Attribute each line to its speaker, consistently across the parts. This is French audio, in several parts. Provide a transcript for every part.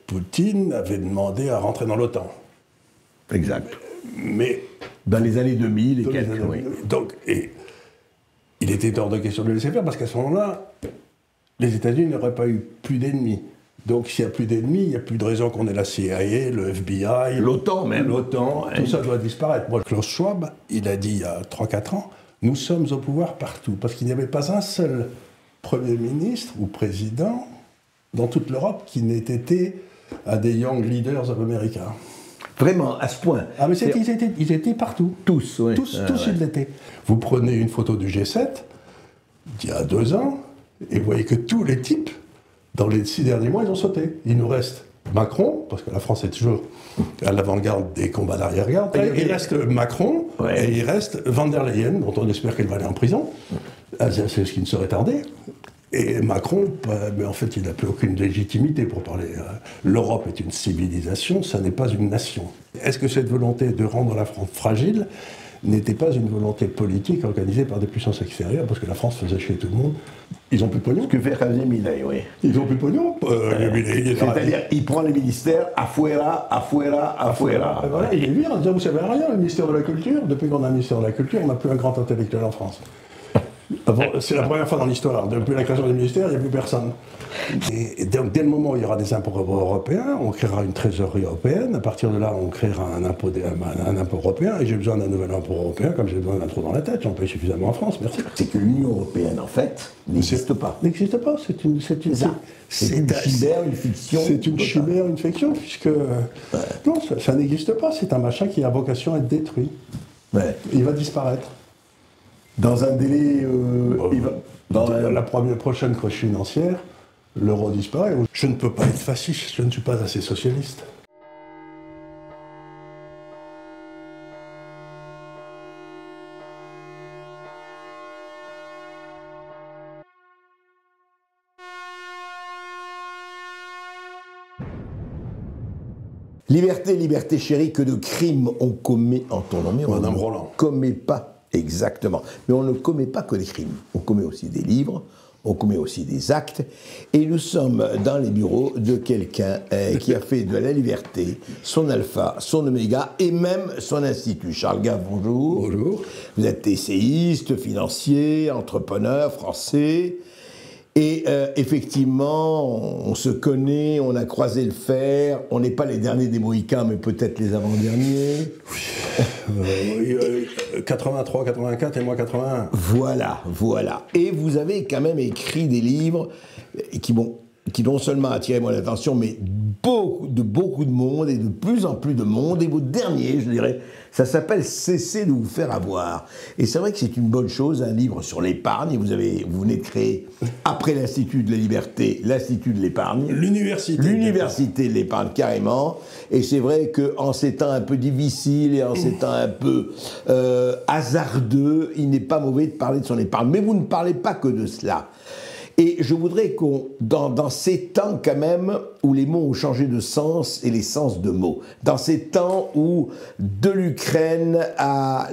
Speaker 1: Poutine avait demandé à rentrer dans l'OTAN.
Speaker 2: Exact.
Speaker 1: Mais
Speaker 2: dans les années 2000 et
Speaker 1: dans les
Speaker 2: quelques,
Speaker 1: années-
Speaker 2: oui.
Speaker 1: Donc, et il était hors de question de le laisser faire, parce qu'à ce moment-là, les États-Unis n'auraient pas eu plus d'ennemis. Donc s'il n'y a plus d'ennemis, il n'y a plus de raison qu'on ait la CIA, le FBI,
Speaker 2: L'OTAN même.
Speaker 1: l'OTAN, tout ça doit disparaître. Moi, Klaus Schwab, il a dit il y a 3-4 ans, nous sommes au pouvoir partout, parce qu'il n'y avait pas un seul Premier ministre ou président dans toute l'Europe qui n'ait été un des Young Leaders of America.
Speaker 2: Vraiment, à ce point.
Speaker 1: Ah mais ils étaient partout.
Speaker 2: Tous, oui.
Speaker 1: Tous
Speaker 2: Ouais.
Speaker 1: ils l'étaient. Vous prenez une photo du G7 d'il y a 2 ans, et vous voyez que tous les types, dans les 6 derniers mois, ils ont sauté. Il nous reste Macron, parce que la France est toujours à l'avant-garde des combats d'arrière-garde. Il reste Macron,
Speaker 2: Ouais.
Speaker 1: et il reste Van der Leyen, dont on espère qu'elle va aller en prison. Ah, c'est ce qui ne serait tardé. Et Macron, mais en fait, il n'a plus aucune légitimité pour parler. L'Europe est une civilisation, ça n'est pas une nation. Est-ce que cette volonté de rendre la France fragile n'était pas une volonté politique organisée par des puissances extérieures, parce que la France faisait chier tout le monde? Ils n'ont plus de pognon.
Speaker 2: Ce que fait Javier Milei, oui.
Speaker 1: Ils n'ont plus de pognon.
Speaker 2: C'est-à-dire, il prend les ministères afuera, afuera, afuera.
Speaker 1: Voilà, il est lui en disant, vous savez rien, le ministère de la Culture, depuis qu'on a un ministère de la Culture, on n'a plus un grand intellectuel en France. C'est la première fois dans l'histoire. Depuis la création du ministère, il n'y a plus personne. Et donc, dès le moment où il y aura des impôts européens, on créera une trésorerie européenne. À partir de là, on créera un impôt européen. Et j'ai besoin d'un nouvel impôt européen, comme j'ai besoin d'un trou dans la tête. J'en paye suffisamment en France, merci.
Speaker 2: C'est que l'Union européenne, en fait, n'existe pas.
Speaker 1: N'existe pas. C'est une
Speaker 2: chimère, une fiction.
Speaker 1: C'est une chimère, une fiction, puisque non, ça n'existe pas. C'est un machin qui a vocation à être détruit.
Speaker 2: Ouais.
Speaker 1: Il va disparaître.
Speaker 2: Dans un délai...
Speaker 1: Dans la prochaine crise financière, l'euro disparaît. Je ne peux pas être fasciste, je ne suis pas assez socialiste.
Speaker 2: Liberté, liberté chérie, que de crimes on commet en ton nom.
Speaker 1: Madame
Speaker 2: On
Speaker 1: Roland.
Speaker 2: ne commet pas, exactement. Mais on ne commet pas que des crimes. On commet aussi des livres, on commet aussi des actes. Et nous sommes dans les bureaux de quelqu'un qui a fait de la liberté son alpha, son oméga et même son institut. Charles Gave, bonjour.
Speaker 1: Bonjour.
Speaker 2: Vous êtes essayiste, financier, entrepreneur français. Et effectivement, on se connaît, on a croisé le fer, on n'est pas les derniers des Mohicans, mais peut-être les avant-derniers.
Speaker 1: 83, 84 et moi 81.
Speaker 2: Voilà, voilà. Et vous avez quand même écrit des livres qui non seulement attiré mon attention, mais beaucoup de monde et de plus en plus de monde. Et votre dernier, je dirais, ça s'appelle « Cessez de vous faire avoir ». Et c'est vrai que c'est une bonne chose, un livre sur l'épargne. Vous venez de créer, après l'Institut de la Liberté, l'Institut de l'épargne. L'Université de l'épargne, carrément. Et c'est vrai qu'en ces temps un peu difficiles et en ces temps un peu hasardeux, il n'est pas mauvais de parler de son épargne. Mais vous ne parlez pas que de cela. Et je voudrais dans ces temps quand même où les mots ont changé de sens et les sens de mots, dans ces temps où de l'Ukraine à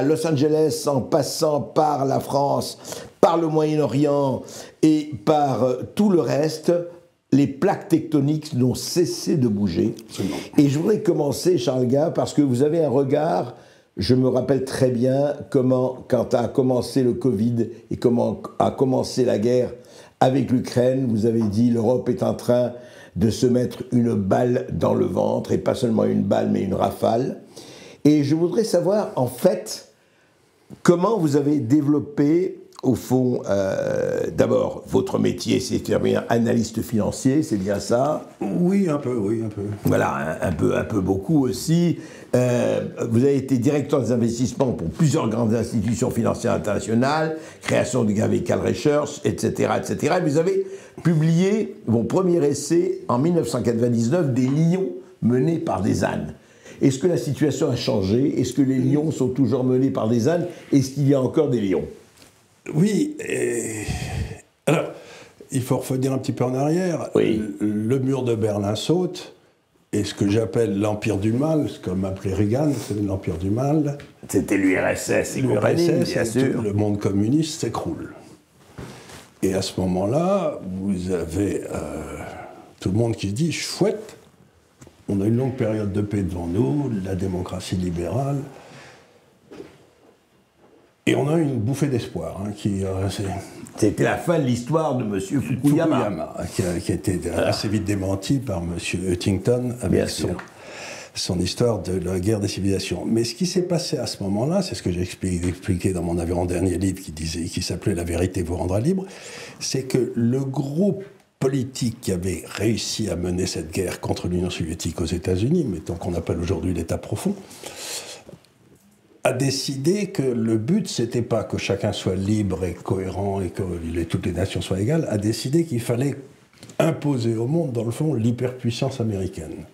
Speaker 2: Los Angeles, en passant par la France, par le Moyen-Orient et par tout le reste, les plaques tectoniques n'ont cessé de bouger.
Speaker 1: Absolument.
Speaker 2: Et je voudrais commencer, Charles Gave, parce que vous avez un regard... Je me rappelle très bien quand a commencé le Covid et comment a commencé la guerre avec l'Ukraine, vous avez dit l'Europe est en train de se mettre une balle dans le ventre, et pas seulement une balle, mais une rafale. Et je voudrais savoir, en fait, comment vous avez développé, au fond, d'abord, votre métier, c'est analyste financier, c'est bien ça?
Speaker 1: Oui, un peu, oui, un peu.
Speaker 2: Voilà, un peu beaucoup aussi. Vous avez été directeur des investissements pour plusieurs grandes institutions financières internationales, création de Gavical Research, etc., etc. Et vous avez publié vos premiers essais en 1999, des lions menés par des ânes. Est-ce que la situation a changé? Est-ce que les lions sont toujours menés par des ânes? Est-ce qu'il y a encore des lions?
Speaker 1: Oui, alors, il faut revenir un petit peu en arrière.
Speaker 2: Oui.
Speaker 1: Le mur de Berlin saute, et ce que j'appelle l'empire du mal, comme appelait Reagan, c'est l'empire du mal.
Speaker 2: C'était l'URSS et compagnie, bien sûr.
Speaker 1: Le monde communiste s'écroule. Et à ce moment-là, vous avez tout le monde qui se dit, chouette, on a une longue période de paix devant nous, la démocratie libérale, et on a une bouffée d'espoir, hein,
Speaker 2: C'était la fin de l'histoire de M. Fukuyama.
Speaker 1: Qui a été assez vite démenti par M. Huntington avec son histoire de la guerre des civilisations. Mais ce qui s'est passé à ce moment-là, c'est ce que j'ai expliqué dans mon avant-dernier livre qui s'appelait « La vérité vous rendra libre », c'est que le groupe politique qui avait réussi à mener cette guerre contre l'Union soviétique aux États-Unis, mettons qu'on appelle aujourd'hui l'État profond, a décidé que le but, c'était pas que chacun soit libre et cohérent et que toutes les nations soient égales, a décidé qu'il fallait imposer au monde, dans le fond, l'hyperpuissance américaine.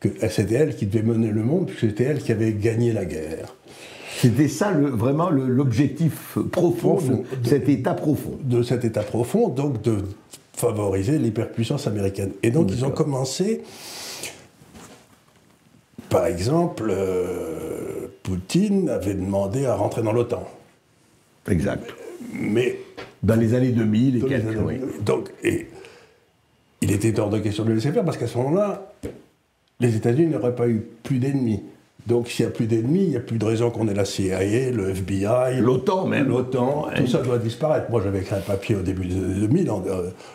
Speaker 1: Que c'était elle qui devait mener le monde, puisque c'était elle qui avait gagné la guerre.
Speaker 2: C'était ça vraiment l'objectif profond de cet État profond.
Speaker 1: De cet État profond, donc de favoriser l'hyperpuissance américaine. Et donc ils ont commencé, par exemple, Poutine avait demandé à rentrer dans l'OTAN.
Speaker 2: Exact.
Speaker 1: Mais
Speaker 2: dans les années 2000 et quelques, oui.
Speaker 1: Donc, il était hors de question de le laisser faire, parce qu'à ce moment-là, les États-Unis n'auraient pas eu plus d'ennemis. Donc s'il n'y a plus d'ennemis, il n'y a plus de raison qu'on ait la CIA, le FBI...
Speaker 2: L'OTAN même.
Speaker 1: L'OTAN, tout ça doit disparaître. Moi j'avais écrit un papier au début des années 2000,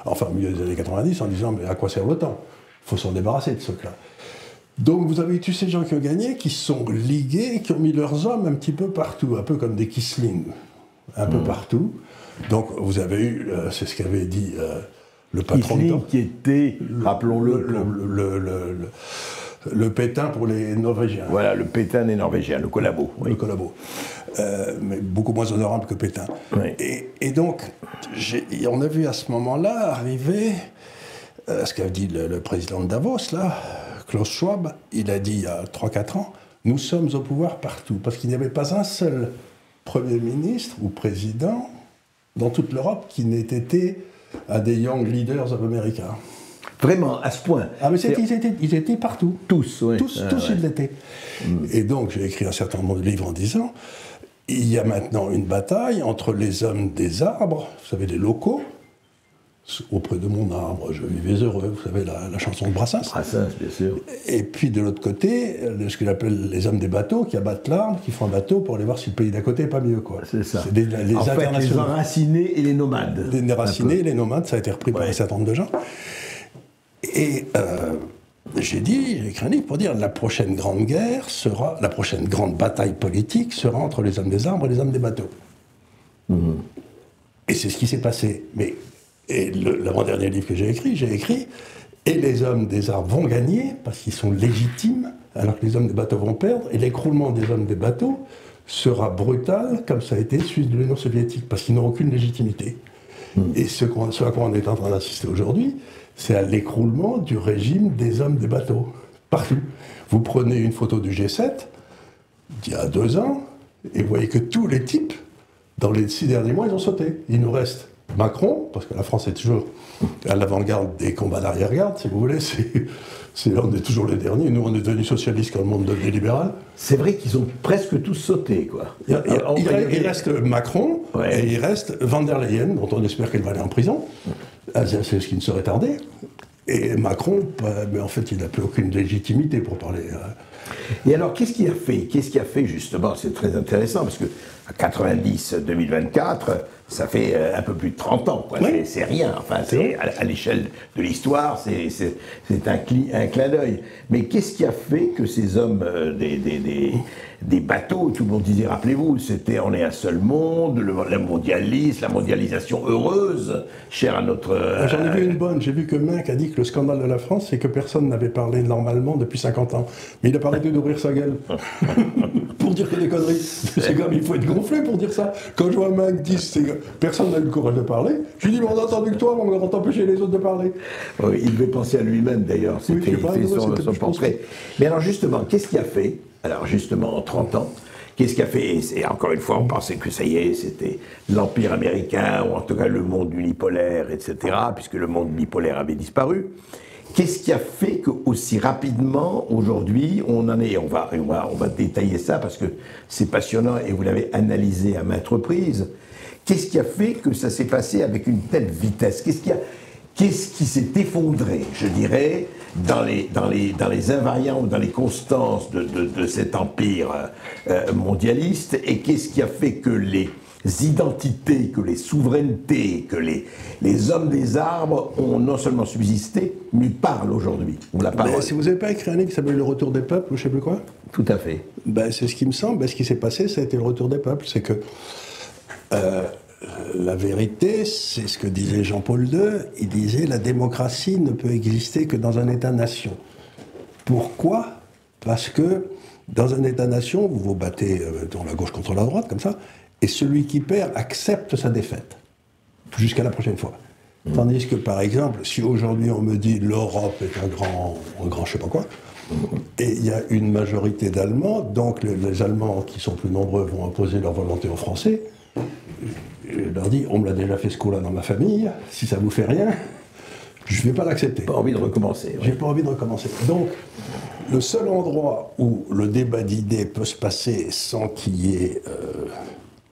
Speaker 1: enfin au milieu des années 90, en disant mais à quoi sert l'OTAN? Il faut s'en débarrasser de ce truc-là. Donc vous avez eu tous ces gens qui ont gagné, qui se sont ligués, qui ont mis leurs hommes un petit peu partout, un peu comme des Quisling, un peu partout. Donc vous avez eu, c'est ce qu'avait dit le patron
Speaker 2: Quisling qui était, rappelons-le,
Speaker 1: le Pétain pour les Norvégiens.
Speaker 2: Voilà, le Pétain des Norvégiens, le collabo.
Speaker 1: Oui. Le collabo. Mais beaucoup moins honorable que Pétain.
Speaker 2: Oui.
Speaker 1: Et donc, on a vu à ce moment-là arriver ce qu'a dit le président de Davos, là, Klaus Schwab. Il a dit il y a 3-4 ans, nous sommes au pouvoir partout. Parce qu'il n'y avait pas un seul Premier ministre ou président dans toute l'Europe qui n'ait été un des Young Leaders of America.
Speaker 2: Vraiment, à ce point.
Speaker 1: Ah, mais ils étaient partout.
Speaker 2: Tous, oui.
Speaker 1: Tous, ils l'étaient. Et donc, j'ai écrit un certain nombre de livres en disant, il y a maintenant une bataille entre les hommes des arbres, vous savez, les locaux, auprès de mon arbre, je vivais heureux, vous savez, la chanson de Brassens.
Speaker 2: Brassens, bien sûr.
Speaker 1: Et puis, de l'autre côté, ce qu'il appelle les hommes des bateaux, qui abattent l'arbre, qui font un bateau pour aller voir si le pays d'à côté n'est pas mieux, quoi.
Speaker 2: C'est ça.
Speaker 1: C'est les
Speaker 2: en fait, les enracinés et les nomades.
Speaker 1: Les enracinés et les nomades, ça a été repris par un certain nombre de gens. Et j'ai écrit un livre pour dire la prochaine grande guerre sera, la prochaine grande bataille politique sera entre les hommes des arbres et les hommes des bateaux. Et c'est ce qui s'est passé. Et l'avant-dernier livre que j'ai écrit, et les hommes des arbres vont gagner, parce qu'ils sont légitimes, alors que les hommes des bateaux vont perdre, et l'écroulement des hommes des bateaux sera brutal, comme ça a été celui de l'Union soviétique, parce qu'ils n'ont aucune légitimité. Et ce à quoi on est en train d'assister aujourd'hui, c'est à l'écroulement du régime des hommes des bateaux. Partout. Vous prenez une photo du G7, d'il y a 2 ans, et vous voyez que tous les types, dans les 6 derniers mois, ils ont sauté. Il nous reste Macron, parce que la France est toujours à l'avant-garde des combats d'arrière-garde, si vous voulez, on est toujours les derniers. Nous, on est devenus socialistes quand le monde devient libéral.
Speaker 2: C'est vrai qu'ils ont presque tous sauté, quoi.
Speaker 1: Il reste Macron, et il reste Van der Leyen, dont on espère qu'elle va aller en prison. C'est ce qui ne serait tardé. Et Macron, mais en fait, il n'a plus aucune légitimité pour parler.
Speaker 2: Et alors, qu'est-ce qu'il a fait justement? C'est très intéressant, parce que à 90-2024, ça fait un peu plus de 30 ans. Oui. C'est rien. Enfin, à l'échelle de l'histoire, c'est un clin d'œil. Mais qu'est-ce qui a fait que ces hommes des bateaux, tout le monde disait, rappelez-vous, on est un seul monde, la mondialisation heureuse, chère à notre...
Speaker 1: J'en ai vu une bonne. J'ai vu que Minck a dit que le scandale de la France, c'est que personne n'avait parlé normalement depuis 50 ans. Mais il a parlé d'ouvrir sa gueule. Pour dire que des conneries. C'est comme, il faut être gonflé pour dire ça. Quand je vois Minck dire que personne n'a eu le courage de parler, je lui dis, on a entendu que toi, on va empêcher les autres de parler.
Speaker 2: Oui, il devait penser à lui-même d'ailleurs. C'était son portrait. Mais alors justement, qu'est-ce qui a fait, alors justement en 30 ans, qu'est-ce qui a fait, et encore une fois, on pensait que ça y est, c'était l'Empire américain, ou en tout cas le monde unipolaire, etc., puisque le monde bipolaire avait disparu. Qu'est-ce qui a fait qu'aussi rapidement, aujourd'hui, on en est, on va détailler ça parce que c'est passionnant et vous l'avez analysé à maintes reprises. Qu'est-ce qui a fait que ça s'est passé avec une telle vitesse? qu'est-ce qui s'est effondré, je dirais, dans les invariants ou dans les constances de cet empire mondialiste, et qu'est-ce qui a fait que les identités, que les souverainetés, que les hommes des arbres ont non seulement subsisté, mais parlent aujourd'hui.
Speaker 1: Si vous n'avez pas écrit un livre qui s'appelle Le Retour des peuples, ou je ne sais plus quoi.
Speaker 2: Tout à fait.
Speaker 1: C'est ce qui me semble. Ce qui s'est passé, ça a été le retour des peuples. C'est que la vérité, c'est ce que disait Jean-Paul II. Il disait la démocratie ne peut exister que dans un État-nation. Pourquoi ? Parce que dans un État-nation, vous vous battez dans la gauche contre la droite, comme ça, et celui qui perd accepte sa défaite jusqu'à la prochaine fois. Tandis que, par exemple, si aujourd'hui on me dit l'Europe est un grand je sais pas quoi, et il y a une majorité d'Allemands, donc les Allemands qui sont plus nombreux vont imposer leur volonté aux Français, je leur dis, on me l'a déjà fait ce coup-là dans ma famille, si ça vous fait rien, je ne vais pas l'accepter.
Speaker 2: Pas envie de recommencer.
Speaker 1: J'ai pas envie de recommencer. Donc, le seul endroit où le débat d'idées peut se passer sans qu'il y ait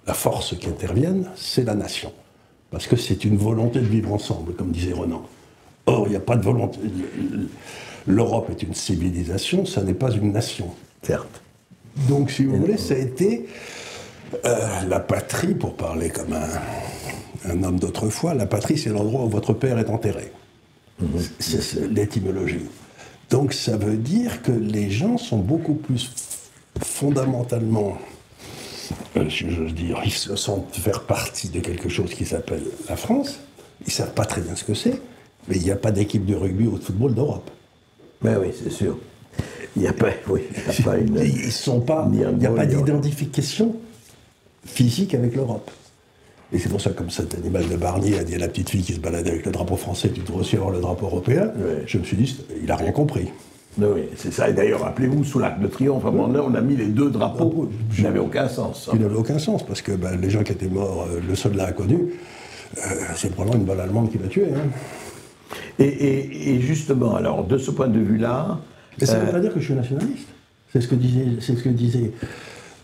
Speaker 1: la force qui intervienne, c'est la nation. Parce que c'est une volonté de vivre ensemble, comme disait Renan. Or, il n'y a pas de volonté. L'Europe est une civilisation, ça n'est pas une nation.
Speaker 2: Certes.
Speaker 1: Donc, si vous voulez, ça a été la patrie, pour parler comme un homme d'autrefois, la patrie, c'est l'endroit où votre père est enterré. C'est l'étymologie. Donc, ça veut dire que les gens sont beaucoup plus fondamentalement, si j'ose dire, ils se sentent faire partie de quelque chose qui s'appelle la France. Ils ne savent pas très bien ce que c'est, mais il n'y a pas d'équipe de rugby ou de football d'Europe.
Speaker 2: Ben oui, c'est sûr. Il n'y a pas, une...
Speaker 1: Il n'y a pas d'identification physique avec l'Europe. Et c'est pour ça, comme cet animal de Barnier a dit à la petite fille qui se baladait avec le drapeau français, tu devrais aussi avoir le drapeau européen, je me suis dit, il n'a rien compris.
Speaker 2: Oui, c'est ça. Et d'ailleurs, rappelez-vous, sous l'Arc de Triomphe, on a mis les deux drapeaux qui n'avaient aucun sens.
Speaker 1: Qui n'avaient aucun sens, parce que les gens qui étaient morts, le soldat inconnu, c'est probablement une balle allemande qui l'a tué. Hein.
Speaker 2: Et justement, alors, de ce point de vue-là...
Speaker 1: Mais ça ne veut pas dire que je suis nationaliste. C'est ce que disait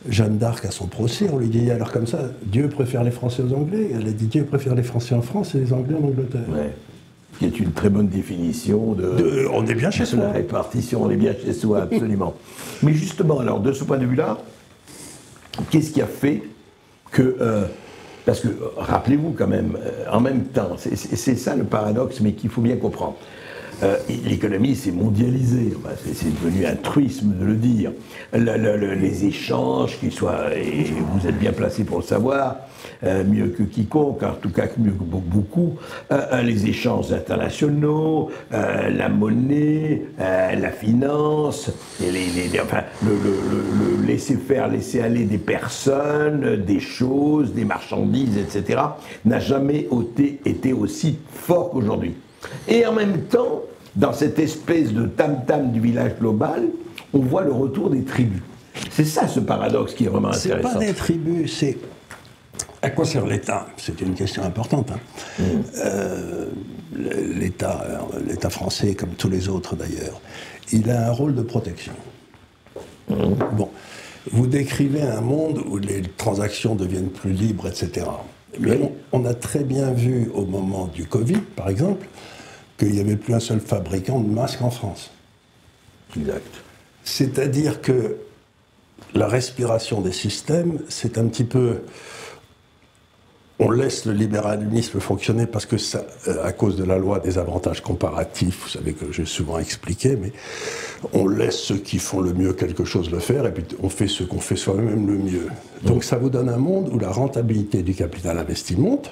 Speaker 1: Jeanne d'Arc à son procès. On lui dit, alors comme ça, Dieu préfère les Français aux Anglais. Elle a dit, Dieu préfère les Français en France et les Anglais en Angleterre.
Speaker 2: Ouais. Qui est une très bonne définition
Speaker 1: on est bien chez soi.
Speaker 2: La répartition, on est bien chez soi, absolument. Mais justement, alors, de ce point de vue-là, qu'est-ce qui a fait que... parce que, rappelez-vous quand même, en même temps, c'est ça le paradoxe, mais qu'il faut bien comprendre. L'économie s'est mondialisée, enfin, c'est devenu un truisme de le dire. Les échanges, qu'ils soient, et vous êtes bien placé pour le savoir, mieux que quiconque, en tout cas mieux que beaucoup, les échanges internationaux, la monnaie, la finance, et le laisser-faire, laisser-aller des personnes, des choses, des marchandises, etc., n'a jamais été aussi fort qu'aujourd'hui. Et en même temps, dans cette espèce de tam-tam du village global, on voit le retour des tribus. C'est ça ce paradoxe qui est vraiment intéressant.
Speaker 1: C'est pas des tribus, c'est... À quoi sert l'État ? C'est une question importante. Hein. L'État français, comme tous les autres d'ailleurs, il a un rôle de protection. Bon, vous décrivez un monde où les transactions deviennent plus libres, etc. Mais on a très bien vu au moment du Covid, par exemple, qu'il n'y avait plus un seul fabricant de masques en France.
Speaker 2: Exact.
Speaker 1: C'est-à-dire que la respiration des systèmes, c'est un petit peu... On laisse le libéralisme fonctionner parce que ça, à cause de la loi des avantages comparatifs, vous savez que j'ai souvent expliqué, mais on laisse ceux qui font le mieux quelque chose le faire et puis on fait ce qu'on fait soi-même le mieux. Donc ça vous donne un monde où la rentabilité du capital investi monte,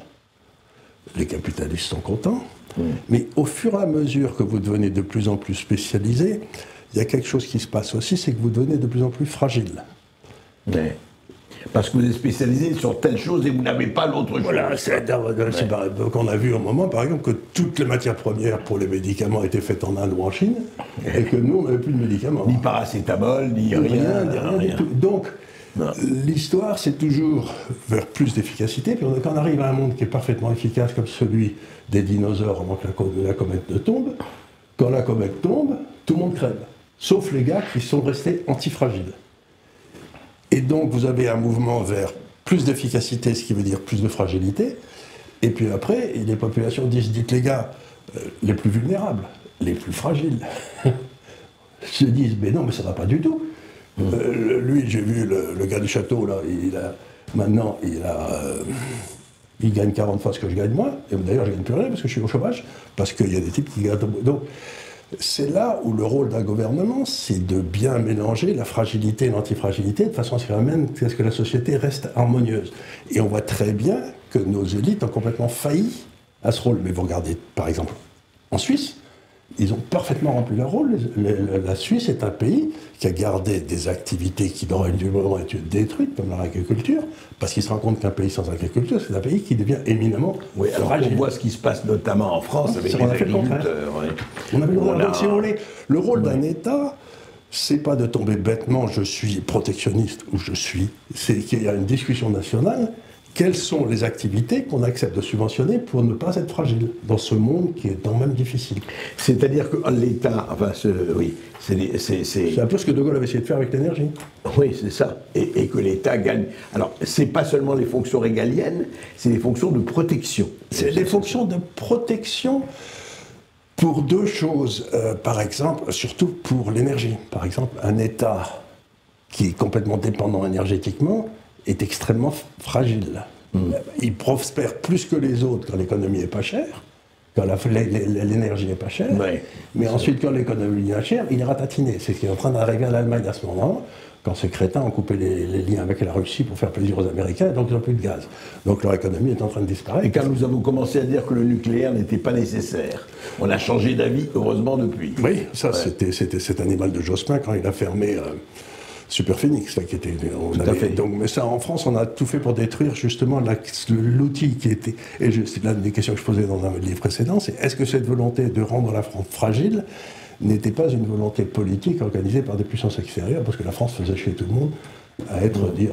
Speaker 1: les capitalistes sont contents, mais au fur et à mesure que vous devenez de plus en plus spécialisé, il y a quelque chose qui se passe aussi, c'est que vous devenez de plus en plus fragile.
Speaker 2: Mais... Parce que vous êtes spécialisé sur telle chose et vous n'avez pas l'autre chose.
Speaker 1: Voilà, donc on a vu au moment, par exemple, que toutes les matières premières pour les médicaments étaient faites en Inde ou en Chine, et que nous, on n'avait plus de médicaments.
Speaker 2: Ni paracétamol, ni rien
Speaker 1: du tout. Donc, l'histoire, c'est toujours vers plus d'efficacité, puis quand on arrive à un monde qui est parfaitement efficace, comme celui des dinosaures avant que la comète ne tombe, quand la comète tombe, tout le monde crève, sauf les gars qui sont restés antifragiles. Et donc, vous avez un mouvement vers plus d'efficacité, ce qui veut dire plus de fragilité. Et puis après, les populations disent, dites les gars, les plus vulnérables, les plus fragiles, se disent mais non, mais ça va pas du tout. Lui, j'ai vu le gars du château, là, maintenant, il gagne 40 fois ce que je gagne moi, et d'ailleurs je gagne plus rien parce que je suis au chômage, parce qu'il y a des types qui gagnent. Donc, c'est là où le rôle d'un gouvernement, c'est de bien mélanger la fragilité et l'antifragilité, de façon à ce que la société reste harmonieuse. Et on voit très bien que nos élites ont complètement failli à ce rôle. Mais vous regardez, par exemple, en Suisse, ils ont parfaitement rempli leur rôle. La Suisse est un pays qui a gardé des activités qui auraient dû être détruites, comme l'agriculture, parce qu'il se rend compte qu'un pays sans agriculture, c'est un pays qui devient éminemment fragile.
Speaker 2: On voit ce qui se passe notamment en France avec les agriculteurs.
Speaker 1: On avait donc, si vous voulez, le rôle d'un État, c'est pas de tomber bêtement, je suis protectionniste ou c'est qu'il y a une discussion nationale. Quelles sont les activités qu'on accepte de subventionner pour ne pas être fragile dans ce monde qui est quand même difficile?
Speaker 2: C'est-à-dire que l'État, enfin, oui,
Speaker 1: c'est un peu ce que De Gaulle avait essayé de faire avec l'énergie.
Speaker 2: Oui, c'est ça. Et que l'État gagne. Alors, c'est pas seulement les fonctions régaliennes, c'est les fonctions de protection.
Speaker 1: C'est les fonctions de protection pour deux choses. Par exemple, surtout pour l'énergie. Par exemple, un État qui est complètement dépendant énergétiquement est extrêmement fragile. Il prospère plus que les autres quand l'économie est pas chère, quand l'énergie est pas chère, mais ensuite quand l'économie est chère, il est ratatiné. C'est ce qui est en train d'arriver à l'Allemagne à ce moment, quand ces crétins ont coupé les liens avec la Russie pour faire plaisir aux Américains, donc ils n'ont plus de gaz. Donc leur économie est en train de disparaître.
Speaker 2: Et quand nous avons commencé à dire que le nucléaire n'était pas nécessaire, on a changé d'avis, heureusement, depuis.
Speaker 1: Oui, ça c'était cet animal de Jospin quand il a fermé Super Phoenix, qui était. Donc, mais ça, en France, on a tout fait pour détruire justement l'outil qui était. Et c'est l'une des questions que je posais dans un livre précédent, c'est est-ce que cette volonté de rendre la France fragile n'était pas une volonté politique organisée par des puissances extérieures, parce que la France faisait chier tout le monde à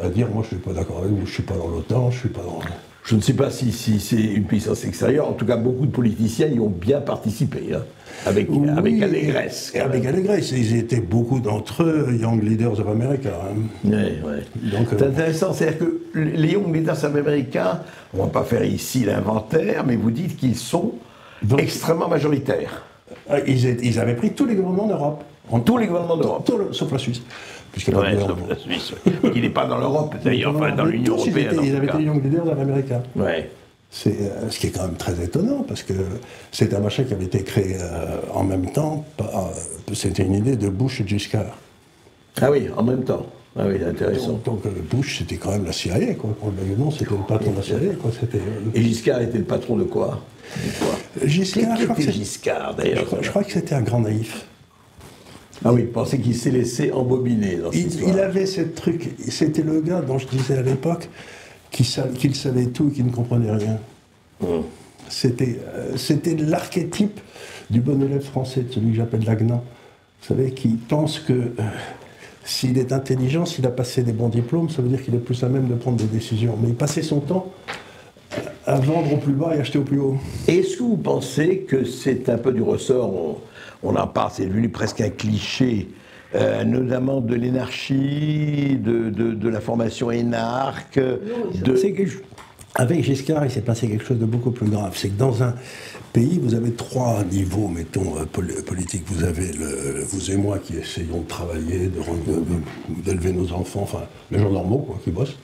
Speaker 1: dire moi je suis pas d'accord avec vous, je suis pas dans l'OTAN, je suis pas dans.
Speaker 2: Je ne sais pas si c'est une puissance extérieure. En tout cas, beaucoup de politiciens y ont bien participé, hein, avec allégresse.
Speaker 1: Avec allégresse. Ils étaient beaucoup d'entre eux Young Leaders of America. Hein.
Speaker 2: Donc, c'est intéressant. C'est-à-dire que les Young Leaders of America, on ne va pas faire ici l'inventaire, mais vous dites qu'ils sont extrêmement majoritaires.
Speaker 1: Ils avaient pris tous les gouvernements d'Europe.
Speaker 2: Tous les gouvernements d'Europe.
Speaker 1: Sauf la Suisse.
Speaker 2: Sauf la Suisse. Il n'est pas dans l'Europe, d'ailleurs, enfin dans l'Union européenne.
Speaker 1: Ils avaient été Young Leaders américains.
Speaker 2: C'est
Speaker 1: ce qui est quand même très étonnant, parce que c'est un machin qui avait été créé en même temps. C'était une idée de Bush et Giscard.
Speaker 2: Ah oui, en même temps. Ah oui, intéressant.
Speaker 1: Donc Bush, c'était quand même la CIA, quoi. Non, c'était le patron de la CIA, quoi.
Speaker 2: Et Giscard était le patron de quoi?
Speaker 1: Giscard,
Speaker 2: Giscard, d'ailleurs.
Speaker 1: Je crois que c'était un grand naïf.
Speaker 2: Ah oui, il pensait qu'il s'est laissé embobiner dans cette histoire.
Speaker 1: Il avait ce truc, c'était le gars dont je disais à l'époque qu'il savait tout et qu'il ne comprenait rien. C'était l'archétype du bon élève français, de celui que j'appelle l'Agnan. Vous savez, qui pense que s'il est intelligent, s'il a passé des bons diplômes, ça veut dire qu'il est plus à même de prendre des décisions. Mais il passait son temps à vendre au plus bas et acheter au plus haut.
Speaker 2: Est-ce que vous pensez que c'est un peu du ressort, on en parle, c'est devenu presque un cliché, notamment de l'énarchie, de la formation énarque.
Speaker 1: Avec Giscard, il s'est passé quelque chose de beaucoup plus grave. C'est que dans un pays, vous avez trois niveaux, mettons, politiques. Vous avez vous et moi qui essayons de travailler, d'élever nos enfants, enfin, les gens normaux, quoi, qui bossent,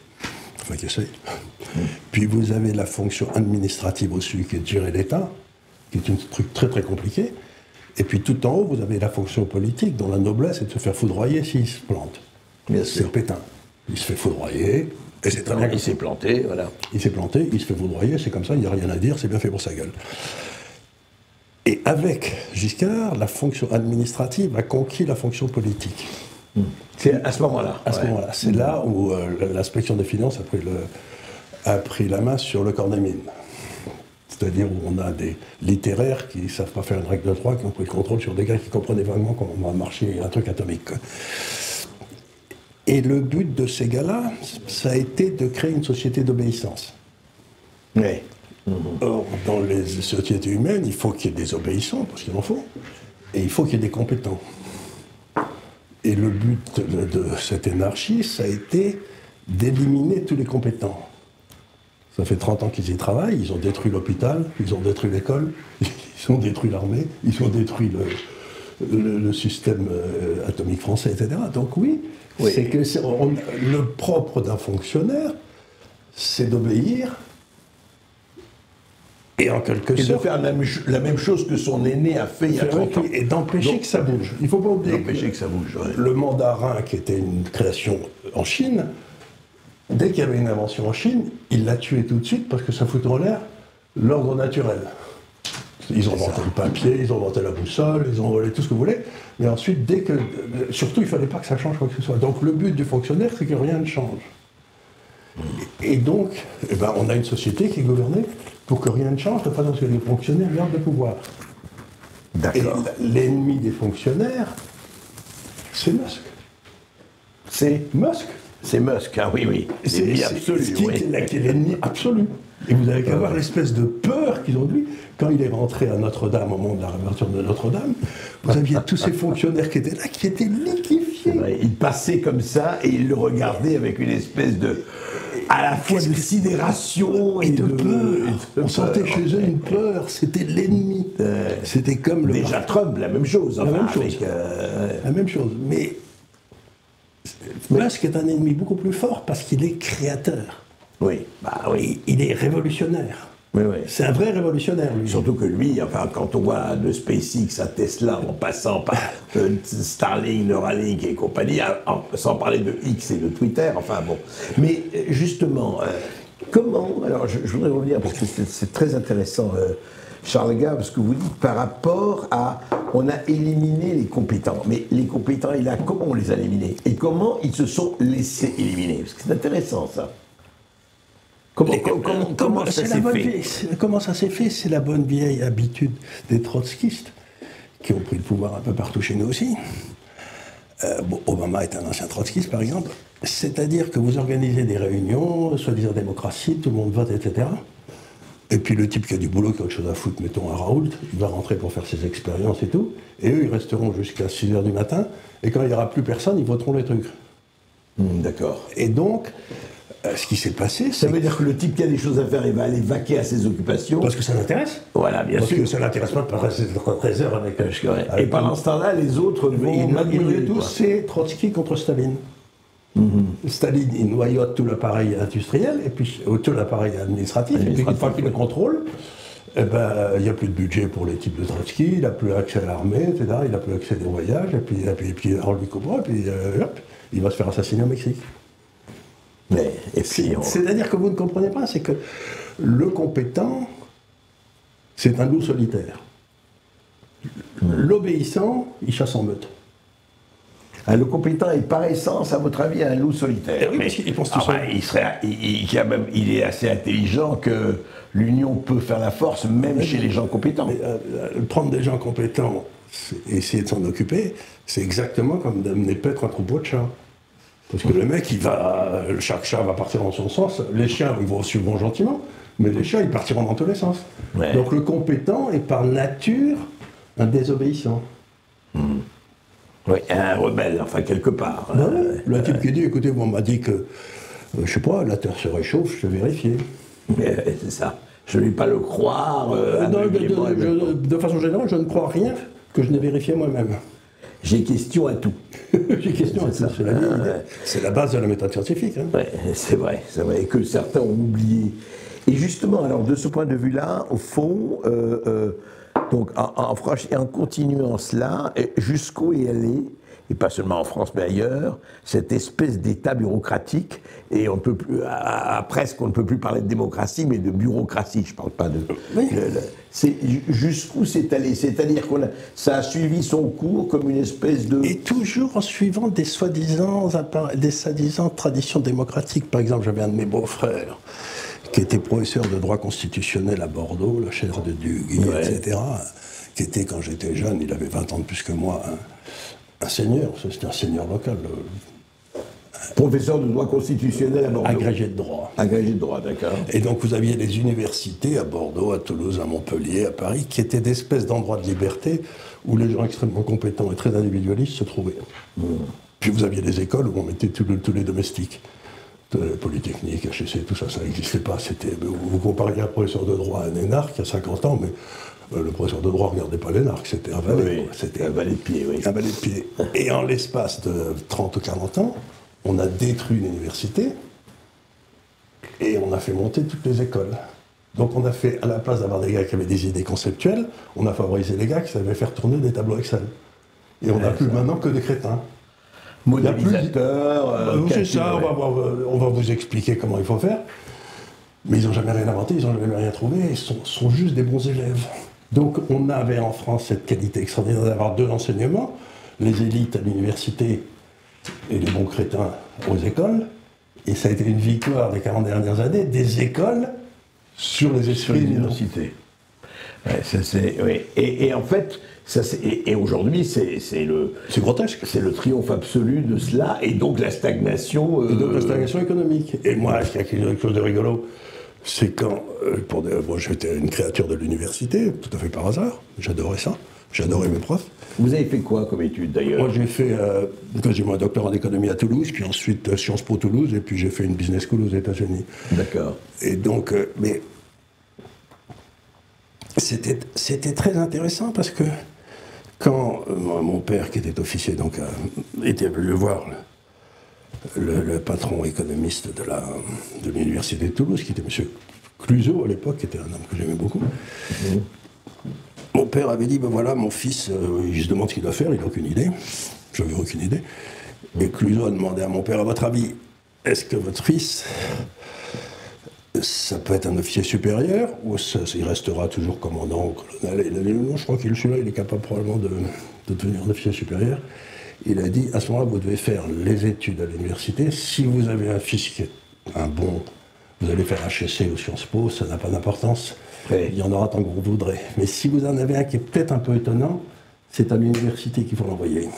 Speaker 1: enfin, qui essayent. Puis vous avez la fonction administrative au-dessus, qui est de gérer l'État, qui est un truc très très compliqué. Et puis tout en haut, vous avez la fonction politique, dont la noblesse est de se faire foudroyer s'il se plante. C'est Pétain. Il se fait foudroyer, et c'est très bien.
Speaker 2: Il s'est planté, voilà.
Speaker 1: Il s'est planté, il se fait foudroyer, c'est comme ça, il n'y a rien à dire, c'est bien fait pour sa gueule. Et avec Giscard, la fonction administrative a conquis la fonction politique.
Speaker 2: C'est à ce moment-là.
Speaker 1: À ce moment-là. C'est là où l'inspection des finances a pris la main sur le corps des mines. C'est-à-dire où on a des littéraires qui ne savent pas faire une règle de 3, qui ont pris le contrôle sur des gars qui comprenaient vaguement comment marcher un truc atomique. Et le but de ces gars-là, ça a été de créer une société d'obéissance. Or, dans les sociétés humaines, il faut qu'il y ait des obéissants, parce qu'il en faut, et il faut qu'il y ait des compétents. Et le but de cette énarchie, ça a été d'éliminer tous les compétents. Ça fait 30 ans qu'ils y travaillent, ils ont détruit l'hôpital, ils ont détruit l'école, Ils ont détruit l'armée, ils ont détruit le système atomique français, etc. Donc oui. C'est que le propre d'un fonctionnaire, c'est d'obéir et en quelque sorte...
Speaker 2: de faire la même chose que son aîné a fait il y a 30 ans.
Speaker 1: Et d'empêcher que ça bouge. Il ne faut pas oublier
Speaker 2: que ça bouge. Ouais.
Speaker 1: Le mandarin, qui était une création en Chine, dès qu'il y avait une invention en Chine, il l'a tué tout de suite parce que ça foutait en l'air l'ordre naturel. Ils ont inventé le papier, ils ont inventé la boussole, ils ont volé tout ce que vous voulez. Mais ensuite, surtout, il ne fallait pas que ça change quoi que ce soit. Donc le but du fonctionnaire, c'est que rien ne change. Et donc, on a une société qui est gouvernée pour que rien ne change, de façon à ce que les fonctionnaires gardent le pouvoir.
Speaker 2: D'accord.
Speaker 1: Et l'ennemi des fonctionnaires, c'est Musk.
Speaker 2: C'est
Speaker 1: Musk.
Speaker 2: C'est Musk, ah oui. C'est l'ennemi absolu.
Speaker 1: C'est l'ennemi absolu. Et vous avez qu'à voir l'espèce de peur qu'ils ont de lui. Quand il est rentré à Notre-Dame, au moment de la réouverture de Notre-Dame, vous aviez tous ces fonctionnaires qui étaient là, qui étaient liquéfiés.
Speaker 2: Ils passaient comme ça et ils le regardaient avec une espèce de... à la fois de sidération
Speaker 1: et de peur. On sentait chez eux une peur, c'était l'ennemi. C'était comme le...
Speaker 2: Déjà Trump, la même chose.
Speaker 1: La même chose. La même chose. Mais Musk est un ennemi beaucoup plus fort parce qu'il est créateur.
Speaker 2: Oui.
Speaker 1: Il est révolutionnaire.
Speaker 2: Oui.
Speaker 1: C'est un vrai révolutionnaire, lui.
Speaker 2: Surtout que lui, quand on voit de SpaceX à Tesla, en passant par Starlink, Neuralink et compagnie, sans parler de X et de Twitter, enfin bon. Mais justement, comment... Alors, je voudrais revenir, parce que c'est très intéressant, Charles Gave, ce que vous dites par rapport à... On a éliminé les compétents. Mais les compétents, comment on les a éliminés? Et comment ils se sont laissés éliminer? Parce que c'est intéressant, ça. Comment ça s'est fait?
Speaker 1: Comment ça s'est fait? C'est la bonne vieille habitude des trotskistes, qui ont pris le pouvoir un peu partout chez nous aussi. Obama est un ancien trotskiste, par exemple. C'est-à-dire que vous organisez des réunions, soi-disant démocratie, tout le monde vote, etc. Et puis le type qui a du boulot, qui a autre chose à foutre, mettons un Raoult, il va rentrer pour faire ses expériences et tout. Et eux, ils resteront jusqu'à 6h du matin. Et quand il n'y aura plus personne, ils voteront les trucs.
Speaker 2: D'accord.
Speaker 1: Et donc... ce qui s'est passé,
Speaker 2: ça veut dire que le type qui a des choses à faire, il va aller vaquer à ses occupations.
Speaker 1: Parce que ça l'intéresse.
Speaker 2: Voilà, bien sûr.
Speaker 1: Parce que ça l'intéresse pas de passer 13 heures avec...
Speaker 2: Et pendant ce temps-là, les autres vont...
Speaker 1: Malgré tout, c'est Trotsky contre Staline. Staline, il noyote tout l'appareil industriel, et puis tout l'appareil administratif, et puis une fois qu'il le contrôle, il n'y a plus de budget pour les types de Trotsky, il n'a plus accès à l'armée, etc., il n'a plus accès aux voyages, et puis on lui coupera, et puis hop, il va se faire assassiner au Mexique. C'est-à-dire que vous ne comprenez pas, c'est que le compétent, c'est un loup solitaire. L'obéissant, il chasse en meute.
Speaker 2: Le compétent est par essence, à votre avis, un loup solitaire.
Speaker 1: Oui, mais il pense tout seul.
Speaker 2: Il est assez intelligent que l'union peut faire la force, même chez les gens compétents.
Speaker 1: Mais, prendre des gens compétents, essayer de s'en occuper, c'est exactement comme d'amener paître un troupeau de chats. Parce que le mec, chaque chat va partir dans son sens, les chiens, ils vont suivre gentiment, mais les chats, ils partiront dans tous les sens. Ouais. Donc le compétent est par nature un désobéissant.
Speaker 2: Oui, un rebelle, enfin quelque part.
Speaker 1: Le type qui dit, écoutez, on m'a dit que, je sais pas, la Terre se réchauffe, je vais vérifier.
Speaker 2: C'est ça. Je ne vais pas le croire.
Speaker 1: De façon générale, je ne crois rien que je n'ai vérifié moi-même.
Speaker 2: J'ai question à tout.
Speaker 1: J'ai question à tout, c'est la base de la méthode scientifique. Hein.
Speaker 2: Ouais, c'est vrai, et que certains ont oublié. Et justement, alors de ce point de vue-là, au fond, donc en continuant cela, jusqu'où est allé, et pas seulement en France mais ailleurs, cette espèce d'état bureaucratique, et on peut plus, presque on ne peut plus parler de démocratie, mais de bureaucratie, je ne parle pas de... Oui. Jusqu'où c'est allé? C'est-à-dire que ça a suivi son cours comme une espèce de...
Speaker 1: Et toujours en suivant des soi-disant traditions démocratiques. Par exemple, j'avais un de mes beaux-frères qui était professeur de droit constitutionnel à Bordeaux, la chaire de Duguay, etc., qui était, quand j'étais jeune, il avait 20 ans de plus que moi, un seigneur, c'était un seigneur local.
Speaker 2: Professeur de droit constitutionnel à Bordeaux.
Speaker 1: Agrégé de droit.
Speaker 2: Agrégé de droit, d'accord.
Speaker 1: Et donc vous aviez des universités à Bordeaux, à Toulouse, à Montpellier, à Paris, qui étaient d'espèces d'endroits de liberté où les gens extrêmement compétents et très individualistes se trouvaient. Puis vous aviez des écoles où on mettait tous les domestiques. Polytechnique, HEC, tout ça, ça n'existait pas. Vous compariez un professeur de droit à un énarque qui a 50 ans, mais Le professeur de droit ne regardait pas les narcs, c'était un valet.
Speaker 2: Oui,
Speaker 1: C'était
Speaker 2: un valet de pied, oui.
Speaker 1: un valet de pied. Et en l'espace de 30 ou 40 ans, on a détruit l'université et on a fait monter toutes les écoles. Donc on a fait, à la place d'avoir des gars qui avaient des idées conceptuelles, on a favorisé les gars qui savaient faire tourner des tableaux Excel. Et on n'a plus maintenant que des crétins.
Speaker 2: Modélisateur,
Speaker 1: C'est ça, on va vous expliquer comment il faut faire. Mais ils n'ont jamais rien inventé, ils n'ont jamais rien trouvé, ils sont juste des bons élèves. Donc on avait en France cette qualité extraordinaire d'avoir deux enseignements, les élites à l'université et les bons crétins aux écoles. Et ça a été une victoire des 40 dernières années des écoles sur les esprits de
Speaker 2: l'université. Ouais, oui. Et en fait, et aujourd'hui, c'est
Speaker 1: grotesque.
Speaker 2: C'est le triomphe absolu de cela, et donc la stagnation.
Speaker 1: Et donc la stagnation économique. Et moi, il y a quelque chose de rigolo, c'est quand, moi j'étais une créature de l'université, tout à fait par hasard, j'adorais ça, j'adorais mes profs.
Speaker 2: Vous avez fait quoi comme étude d'ailleurs?
Speaker 1: Moi j'ai fait quasiment un doctorat en économie à Toulouse, puis ensuite Sciences Po Toulouse, et puis j'ai fait une business school aux États-Unis.
Speaker 2: D'accord.
Speaker 1: Et donc, mais c'était très intéressant parce que quand mon père, qui était officier, donc, était venu voir le patron économiste de l'université de Toulouse, qui était M. Cluzot à l'époque, qui était un homme que j'aimais beaucoup. Mon père avait dit, ben voilà, mon fils, il se demande ce qu'il doit faire, il n'a aucune idée. J'avais aucune idée. Et Cluzot a demandé à mon père, à votre avis, est-ce que votre fils, ça peut être un officier supérieur, ou il restera toujours commandant ou colonel? Il a dit, non, je crois qu'il celui-là, il est capable probablement de devenir un officier supérieur. Il a dit, à ce moment-là, vous devez faire les études à l'université. Si vous avez un fils qui est un bon, vous allez faire HEC ou Sciences Po, ça n'a pas d'importance.
Speaker 2: Oui.
Speaker 1: Il y en aura tant que vous voudrez. Mais si vous en avez un qui est peut-être un peu étonnant, c'est à l'université qu'il faut l'envoyer.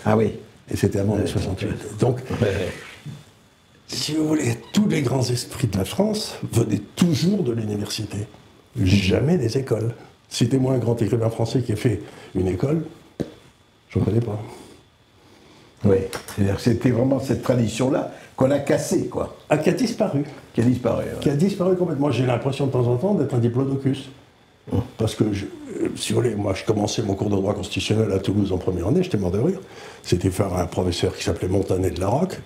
Speaker 2: Ah oui.
Speaker 1: Et c'était avant les 68. Donc, si vous voulez, tous les grands esprits de la France venaient toujours de l'université. Jamais des écoles. Citez-moi un grand écrivain français qui ait fait une école, je ne connais pas.
Speaker 2: Oui, c'est-à-dire que c'était vraiment cette tradition-là qu'on a cassée, quoi.
Speaker 1: Ah, qui a disparu.
Speaker 2: Qui a disparu, ouais.
Speaker 1: Qui a disparu complètement. J'ai l'impression de temps en temps d'être un diplodocus. Parce que, si vous voulez, moi je commençais mon cours de droit constitutionnel à Toulouse en première année, j'étais mort de rire. C'était faire un professeur qui s'appelait Montanet de la Roque,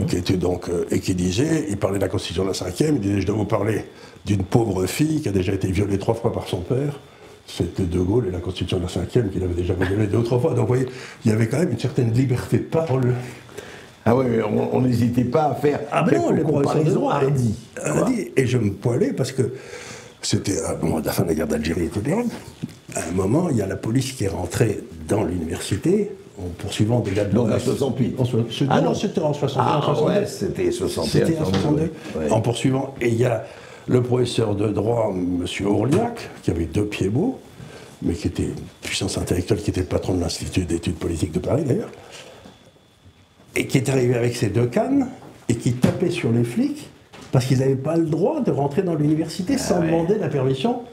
Speaker 1: qui était donc, et qui disait, il parlait de la Constitution de la 5e, il disait, je dois vous parler d'une pauvre fille qui a déjà été violée 3 fois par son père. C'était De Gaulle et la Constitution de la 5e qu'il avait déjà violée 2 ou 3 fois. Donc vous voyez, il y avait quand même une certaine liberté de parole.
Speaker 2: Ah oui, on n'hésitait pas à faire
Speaker 1: les
Speaker 2: comparaisons hardies.
Speaker 1: Et je me poilais parce que c'était à la fin de la guerre d'Algérie et tout bien. À un moment, il y a la police qui est rentrée dans l'université en poursuivant des gars de
Speaker 2: Donc en 68.
Speaker 1: Non, c'était en 61.
Speaker 2: Ah ouais, c'était 61.
Speaker 1: C'était en 62.
Speaker 2: Ouais.
Speaker 1: En poursuivant. Et il y a le professeur de droit, M. Orliac, qui avait 2 pieds beaux, mais qui était une puissance intellectuelle, qui était le patron de l'Institut d'études politiques de Paris d'ailleurs, et qui est arrivé avec ses 2 cannes, et qui tapait sur les flics, parce qu'ils n'avaient pas le droit de rentrer dans l'université sans demander la permission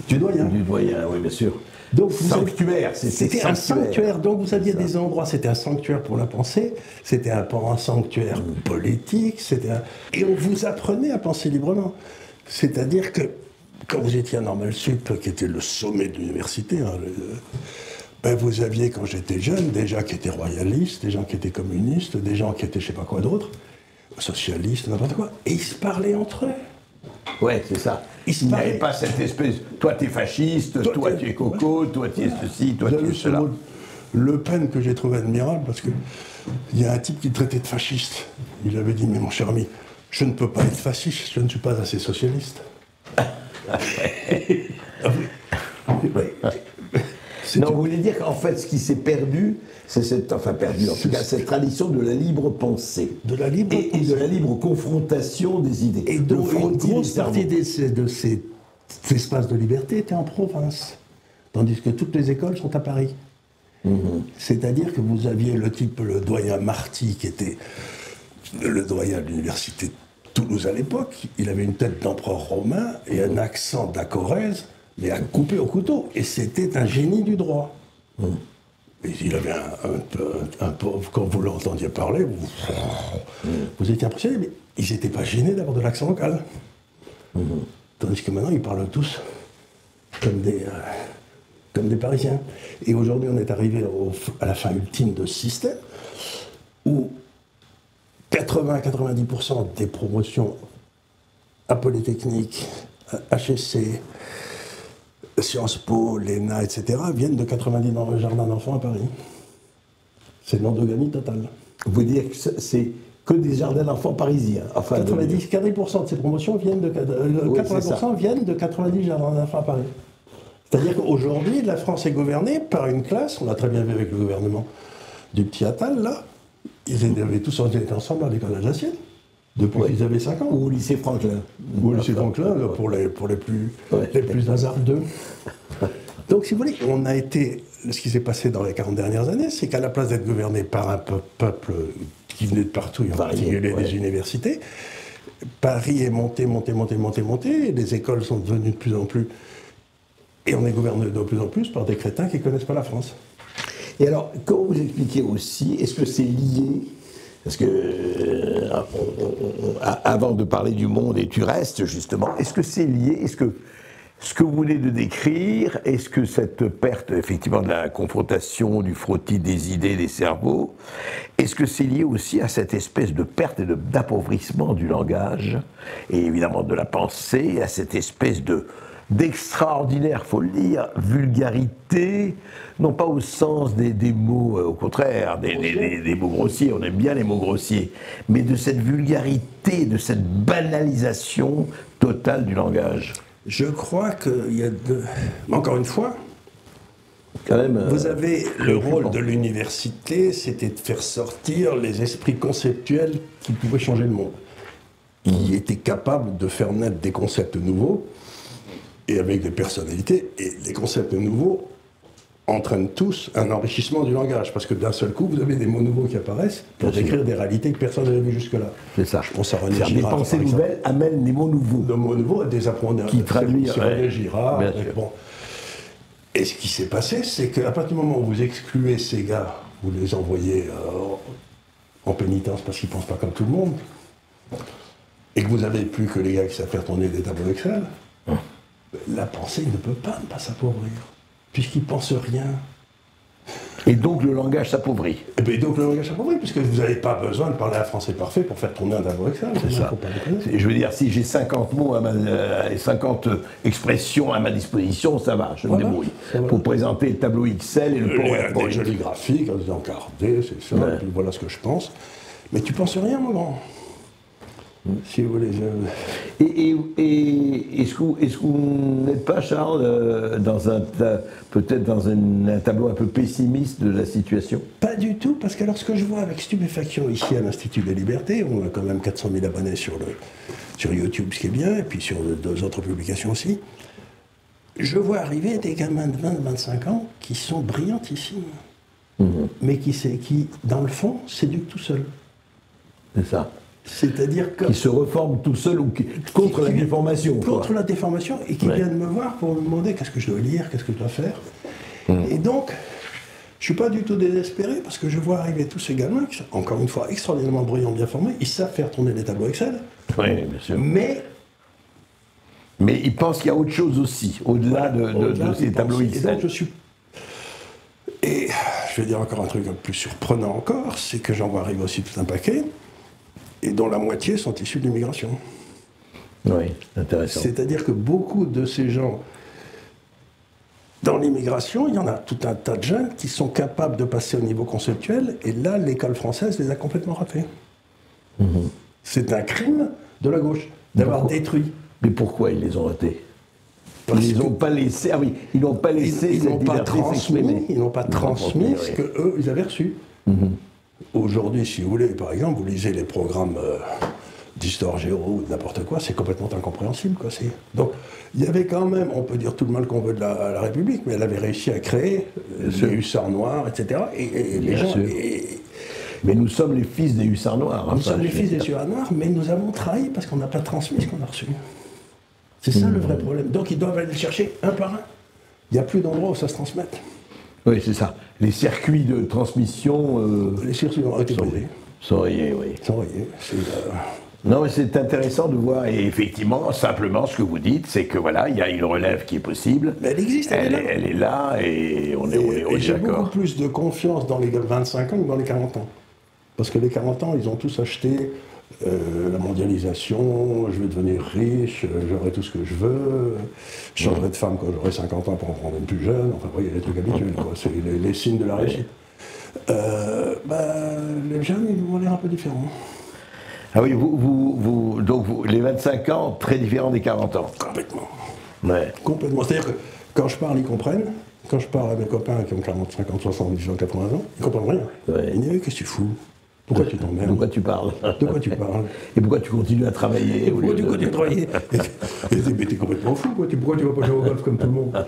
Speaker 1: du doyen.
Speaker 2: Du doyen, oui, bien sûr.
Speaker 1: Donc,
Speaker 2: sanctuaire,
Speaker 1: c'était un sanctuaire. Donc vous aviez des endroits, c'était un sanctuaire pour la pensée, c'était un sanctuaire politique, et on vous apprenait à penser librement. C'est-à-dire que quand vous étiez à Normal Sup, qui était le sommet de l'université, vous aviez, quand j'étais jeune, des gens qui étaient royalistes, des gens qui étaient communistes, des gens qui étaient je ne sais pas quoi d'autre, socialistes, n'importe quoi, et ils se parlaient entre eux.
Speaker 2: Ouais, c'est ça. Il n'y avait pas cette espèce, toi t'es fasciste, toi tu es coco, toi tu es ceci, toi tu es cela.
Speaker 1: Le Pen que j'ai trouvé admirable, parce qu'il y a un type qui le traitait de fasciste. Il avait dit, mais mon cher ami, je ne peux pas être fasciste, je ne suis pas assez socialiste.
Speaker 2: Non, vous voulez dire qu'en fait, ce qui s'est perdu, c'est cette tradition de la libre pensée.
Speaker 1: De la libre
Speaker 2: et de la libre confrontation des idées.
Speaker 1: Et donc, une grosse partie de cet espace de liberté était en province. Tandis que toutes les écoles sont à Paris. C'est-à-dire que vous aviez le doyen Marty, qui était le doyen de l'université de Toulouse à l'époque. Il avait une tête d'empereur romain et un accent d'Acorèze, mais à couper au couteau. Et c'était un génie du droit. Et il avait un pauvre, quand vous l'entendiez parler, vous étiez impressionné, mais ils n'étaient pas gênés d'avoir de l'accent local. Tandis que maintenant, ils parlent tous comme des Parisiens. Et aujourd'hui, on est arrivé à la fin ultime de ce système où 80-90% des promotions à Polytechnique, à HEC, Sciences Po, l'ENA, etc., viennent de 90 jardins d'enfants à Paris. C'est l'endogamie totale.
Speaker 2: Vous dire que c'est que des jardins d'enfants parisiens. Enfin,
Speaker 1: 90% de ces promotions viennent de 80% viennent de 90 jardins d'enfants à Paris. C'est-à-dire qu'aujourd'hui, la France est gouvernée par une classe, on l'a très bien vu avec le gouvernement du petit Attal, là, ils avaient tous été ensemble à l'école alsacienne, depuis qu'ils avaient 5 ans.
Speaker 2: Ou au lycée Franklin.
Speaker 1: Ou au lycée Franklin, là, pour les plus hasardeux. Donc, si vous voulez, on a été. Ce qui s'est passé dans les 40 dernières années, c'est qu'à la place d'être gouverné par un peuple qui venait de partout, en particulier des universités, Paris est monté, et les écoles sont devenues de plus en plus. Et on est gouverné de plus en plus par des crétins qui ne connaissent pas la France.
Speaker 2: Et alors, comment vous expliquez aussi, est-ce que c'est lié, parce que avant de parler du monde et du reste, justement, est-ce que c'est lié, est-ce que ce que vous venez de décrire, est-ce que cette perte, effectivement, de la confrontation, du frottis des idées, des cerveaux, est-ce que c'est lié aussi à cette espèce de perte et d'appauvrissement du langage, et évidemment de la pensée, à cette espèce d'extraordinaire, faut le dire, vulgarité, non pas au sens des mots, au contraire, des mots grossiers, on aime bien les mots grossiers, mais de cette vulgarité, de cette banalisation totale du langage.
Speaker 1: Je crois qu'il y a encore une fois,
Speaker 2: quand même,
Speaker 1: vous avez le rôle de l'université, c'était de faire sortir les esprits conceptuels qui pouvaient changer le monde, qui étaient capables de faire naître des concepts nouveaux, et avec des personnalités, et les concepts nouveaux entraînent tous un enrichissement du langage, parce que d'un seul coup, vous avez des mots nouveaux qui apparaissent pour décrire des réalités que personne n'avait vues jusque-là.
Speaker 2: C'est ça.
Speaker 1: Je pense à René Girard.
Speaker 2: Des pensées nouvelles amènent des mots nouveaux.
Speaker 1: Des mots nouveaux, des apprentissage.
Speaker 2: Qui traduisent
Speaker 1: René Girard. Bon. Et ce qui s'est passé, c'est qu'à partir du moment où vous excluez ces gars, vous les envoyez en pénitence parce qu'ils ne pensent pas comme tout le monde, et que vous n'avez plus que les gars qui savent faire tourner des tableaux Excel, la pensée ne peut pas ne pas s'appauvrir, puisqu'ils ne pensent rien.
Speaker 2: Et donc le langage s'appauvrit.
Speaker 1: Et bien donc le langage s'appauvrit, puisque vous n'avez pas besoin de parler un français parfait pour faire tourner un tableau Excel.
Speaker 2: C'est ça. Je veux dire, si j'ai 50 mots, 50 expressions à ma disposition, ça va, je me débrouille. Pour présenter le tableau Excel et le PowerPoint.
Speaker 1: Des jolis graphiques, en disant regardez, c'est ça, et puis voilà ce que je pense. Mais tu penses rien, mon grand. Si vous voulez.
Speaker 2: Et est-ce que vous n'êtes pas, Charles, peut-être dans un tableau un peu pessimiste de la situation?
Speaker 1: Pas du tout, parce que alors ce que je vois avec stupéfaction ici à l'Institut des Libertés, on a quand même 400 000 abonnés sur YouTube, ce qui est bien, et puis sur 2 autres publications aussi, je vois arriver des gamins de 20-25 ans qui sont brillantissimes, mais qui, dans le fond, s'éduquent tout seuls.
Speaker 2: C'est ça.
Speaker 1: C'est-à-dire que...
Speaker 2: Qui se reforment tout seuls contre la déformation.
Speaker 1: Contre la déformation, et qui viennent me voir pour me demander qu'est-ce que je dois lire, qu'est-ce que je dois faire. Et donc, je ne suis pas du tout désespéré, parce que je vois arriver tous ces gamins, qui sont, encore une fois, extraordinairement brillants, bien formés, ils savent faire tourner les tableaux Excel.
Speaker 2: Oui, bien sûr.
Speaker 1: Mais
Speaker 2: ils pensent qu'il y a autre chose aussi, au-delà de ces tableaux Excel.
Speaker 1: Et je vais dire encore un truc un peu plus surprenant encore, c'est que j'en vois arriver aussi tout un paquet, et dont la moitié sont issus de l'immigration.
Speaker 2: Oui, intéressant.
Speaker 1: C'est-à-dire que beaucoup de ces gens, dans l'immigration, il y en a tout un tas de jeunes qui sont capables de passer au niveau conceptuel, et là, l'école française les a complètement ratés. C'est un crime de la gauche d'avoir détruit.
Speaker 2: Mais pourquoi ils les ont ratés? Ils n'ont pas laissé. Ah oui, ils n'ont pas laissé.
Speaker 1: Ils n'ont pas transmis. Ils n'ont pas transmis ce qu'eux, ils avaient reçu. Aujourd'hui, si vous voulez, par exemple, vous lisez les programmes d'histoire géo ou n'importe quoi, c'est complètement incompréhensible. Quoi. Donc, il y avait quand même, on peut dire tout le mal qu'on veut de la République, mais elle avait réussi à créer les hussards noirs, etc. Et les gens.
Speaker 2: Mais nous sommes les fils des hussards noirs.
Speaker 1: Nous sommes les fils des hussards noirs, mais nous avons trahi parce qu'on n'a pas transmis ce qu'on a reçu. C'est ça le vrai problème. Donc, ils doivent aller le chercher un par un. Il n'y a plus d'endroit où ça se transmette.
Speaker 2: Oui, c'est ça. Les circuits de transmission...
Speaker 1: les circuits ont été brisés.
Speaker 2: Sont rayés, oui.
Speaker 1: Sont rayés.
Speaker 2: Non, mais c'est intéressant de voir, et effectivement, simplement, ce que vous dites, c'est que voilà, il y a une relève qui est possible.
Speaker 1: Mais elle existe,
Speaker 2: elle est là, et on est
Speaker 1: j'ai
Speaker 2: d'accord.
Speaker 1: beaucoup plus de confiance dans les 25 ans que dans les 40 ans. Parce que les 40 ans, ils ont tous acheté la mondialisation, je vais devenir riche, j'aurai tout ce que je veux, je changerai de femme quand j'aurai 50 ans pour en prendre une plus jeune, enfin, vous voyez, les trucs habituels, quoi. C'est les signes de la réussite. Les jeunes, ils vont l'air un peu différents.
Speaker 2: Ah oui, donc les 25 ans, très différents des 40 ans.
Speaker 1: Complètement.
Speaker 2: Ouais.
Speaker 1: Complètement. C'est-à-dire que quand je parle, ils comprennent. Quand je parle à mes copains qui ont 40, 50, 60, 80 ans, ils comprennent rien.
Speaker 2: Ouais.
Speaker 1: Ils disent, qu'est-ce que tu fous? Pourquoi tu t'emmerdes?
Speaker 2: De quoi tu parles?
Speaker 1: De quoi tu parles?
Speaker 2: Et pourquoi tu continues à travailler?
Speaker 1: Pourquoi tu continues à travailler? Mais t'es complètement fou, quoi. Pourquoi tu vas pas jouer au golf comme tout le monde?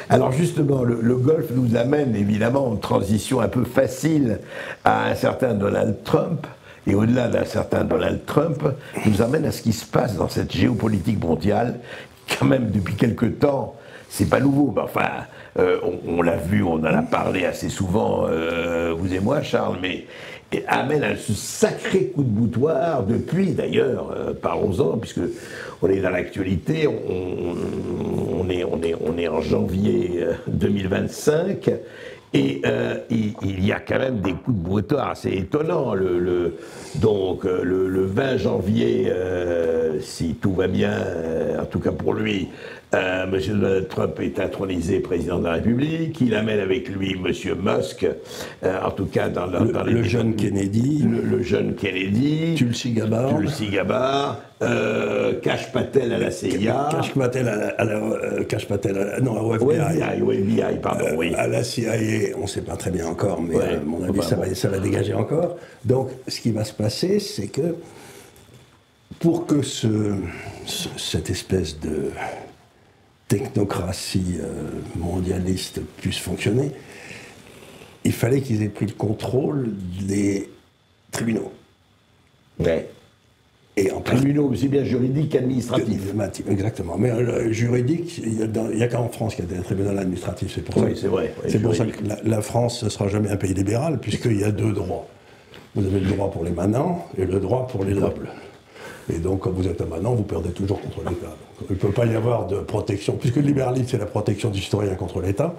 Speaker 2: Alors justement, le golf nous amène évidemment une transition un peu facile à un certain Donald Trump, et au-delà d'un certain Donald Trump, nous amène à ce qui se passe dans cette géopolitique mondiale, quand même depuis quelque temps, c'est pas nouveau, mais enfin, on l'a vu, on en a parlé assez souvent, vous et moi, Charles, mais amène à ce sacré coup de boutoir depuis, d'ailleurs, parlons-en, puisque on est dans l'actualité, on est en janvier 2025, et il y a quand même des coups de boutoir assez étonnants. Donc le 20 janvier, si tout va bien, en tout cas pour lui, M. Donald Trump est intronisé président de la République. Il amène avec lui M. Musk, en tout cas dans
Speaker 1: le jeune Kennedy.
Speaker 2: Le jeune Kennedy.
Speaker 1: Tulsi Gabbard.
Speaker 2: Kash Patel à la CIA.
Speaker 1: Kash Patel non, au FBI.
Speaker 2: Au FBI, pardon, oui.
Speaker 1: À la CIA, on ne sait pas très bien encore, mais à mon avis, ça va dégager encore. Donc, ce qui va se passer, c'est que pour que cette espèce de technocratie mondialiste puisse fonctionner, il fallait qu'ils aient pris le contrôle des tribunaux.
Speaker 2: Ouais.
Speaker 1: Et en
Speaker 2: tribunaux aussi bien juridiques qu'administratifs.
Speaker 1: Exactement. Mais juridique, il n'y a qu'en France qu'il y a des tribunaux administratifs. C'est pour ça.
Speaker 2: Oui, c'est vrai. Oui,
Speaker 1: c'est pour ça que la France ne sera jamais un pays libéral, puisqu'il y a deux droits. Vous avez le droit pour les manants et le droit pour les nobles. Et donc, quand vous êtes un manant, vous perdez toujours contre l'État. Il ne peut pas y avoir de protection. Puisque le libéralisme, c'est la protection du citoyen contre l'État,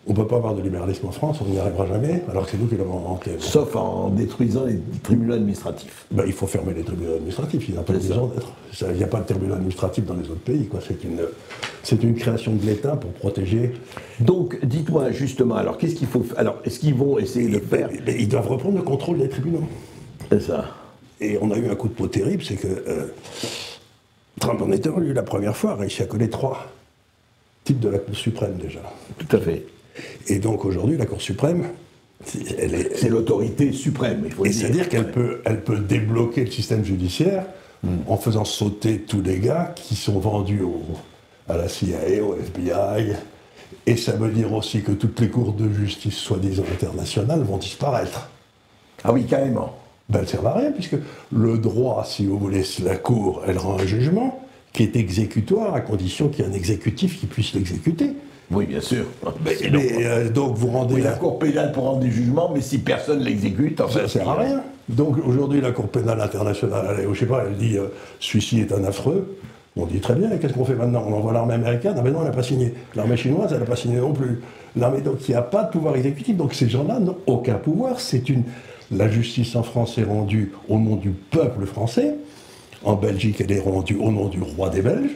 Speaker 1: on ne peut pas avoir de libéralisme en France, on n'y arrivera jamais, alors que c'est nous qui l'avons inventé.
Speaker 2: Sauf en détruisant les tribunaux administratifs.
Speaker 1: Il faut fermer les tribunaux administratifs, il n'y a pas besoin d'être. Il n'y a pas de tribunaux administratifs dans les autres pays. C'est une création de l'État pour protéger.
Speaker 2: Donc, dites-moi justement, alors qu'est-ce qu'il faut faire? Alors, est-ce qu'ils vont essayer de faire?
Speaker 1: Ils doivent reprendre le contrôle des tribunaux.
Speaker 2: C'est ça.
Speaker 1: Et on a eu un coup de peau terrible, c'est que Trump en était élu la première fois, a réussi à coller 3 types de la Cour suprême déjà.
Speaker 2: Tout à fait.
Speaker 1: Et donc aujourd'hui, la Cour suprême,
Speaker 2: c'est l'autorité suprême, il faut le dire.
Speaker 1: C'est-à-dire qu'elle peut débloquer le système judiciaire en faisant sauter tous les gars qui sont vendus à la CIA, au FBI. Et ça veut dire aussi que toutes les cours de justice, soi-disant internationales, vont disparaître.
Speaker 2: Ah oui, carrément.
Speaker 1: Elles ne servent à rien, puisque le droit, si vous voulez, la Cour, elle rend un jugement qui est exécutoire à condition qu'il y ait un exécutif qui puisse l'exécuter.
Speaker 2: Oui, bien sûr.
Speaker 1: Donc vous rendez...
Speaker 2: Oui, la Cour pénale pour rendre des jugements, mais si personne ne l'exécute,
Speaker 1: ça ne sert à rien. Donc aujourd'hui, la Cour pénale internationale, je sais pas, elle dit celui-ci est un affreux. On dit très bien, et qu'est-ce qu'on fait maintenant? On envoie l'armée américaine? Ah ben non, elle n'a pas signé. L'armée chinoise, elle n'a pas signé non plus. L'armée, donc il n'y a pas de pouvoir exécutif. Donc ces gens-là n'ont aucun pouvoir. La justice en France est rendue au nom du peuple français. En Belgique, elle est rendue au nom du roi des Belges.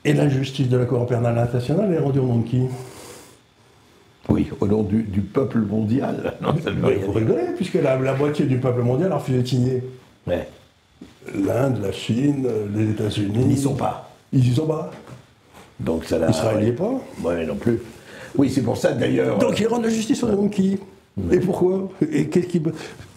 Speaker 1: Et la justice de la Cour pénale internationale est rendue au nom de qui?
Speaker 2: Oui, au nom du peuple mondial. Non,
Speaker 1: il faut rigoler, puisque la moitié du peuple mondial a refusé de signer.
Speaker 2: Ouais.
Speaker 1: L'Inde, la Chine, les États-Unis.
Speaker 2: Ils n'y sont pas.
Speaker 1: Ils n'y sont pas.
Speaker 2: Donc ça
Speaker 1: Israël n'y est pas.
Speaker 2: Oui, non plus. Oui, c'est pour ça d'ailleurs.
Speaker 1: Donc ils rendent la justice au nom de qui? Et pourquoi? Et qu'est-ce qui...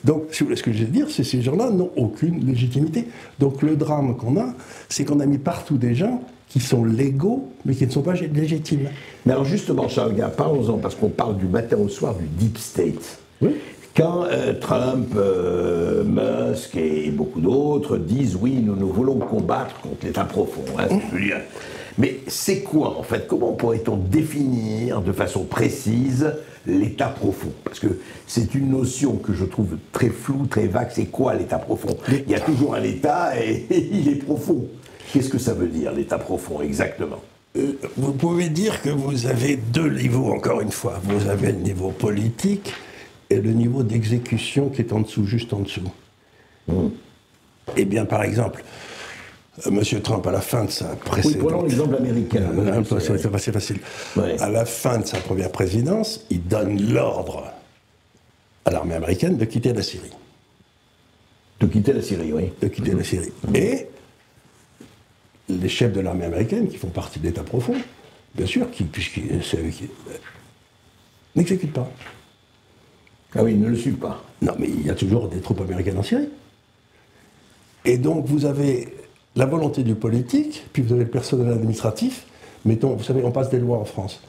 Speaker 1: Donc, ce que je veux dire, c'est que ces gens-là n'ont aucune légitimité. Donc, le drame qu'on a, c'est qu'on a mis partout des gens qui sont légaux, mais qui ne sont pas légitimes.
Speaker 2: Mais alors, justement, Charles Gard, parlons-en, parce qu'on parle du matin au soir du Deep State.
Speaker 1: Oui.
Speaker 2: Quand Trump, Musk et beaucoup d'autres disent oui, nous voulons combattre contre l'État profond, hein, je veux dire. Mais c'est quoi, en fait? Comment pourrait-on définir de façon précise l'état profond? Parce que c'est une notion que je trouve très floue, très vague. C'est quoi l'état profond? Il y a toujours un état et il est profond. Qu'est-ce que ça veut dire, l'état profond, exactement?
Speaker 1: Vous pouvez dire que vous avez deux niveaux, encore une fois. Vous avez le niveau politique et le niveau d'exécution qui est en dessous, juste en dessous. Eh bien, par exemple, M. Trump, à la fin de sa précédente...
Speaker 2: Oui, prenons l'exemple américain.
Speaker 1: C'est assez facile.
Speaker 2: Ouais.
Speaker 1: À la fin de sa première présidence, il donne l'ordre à l'armée américaine de quitter la Syrie.
Speaker 2: De quitter la Syrie, oui.
Speaker 1: De quitter la Syrie. Et les chefs de l'armée américaine, qui font partie de l'État profond, bien sûr, c'est eux qui n'exécutent pas.
Speaker 2: Ah oui, ils ne le suivent pas.
Speaker 1: Non, mais il y a toujours des troupes américaines en Syrie. Et donc, vous avez la volonté du politique, puis vous avez le personnel administratif. Mettons, vous savez, on passe des lois en France.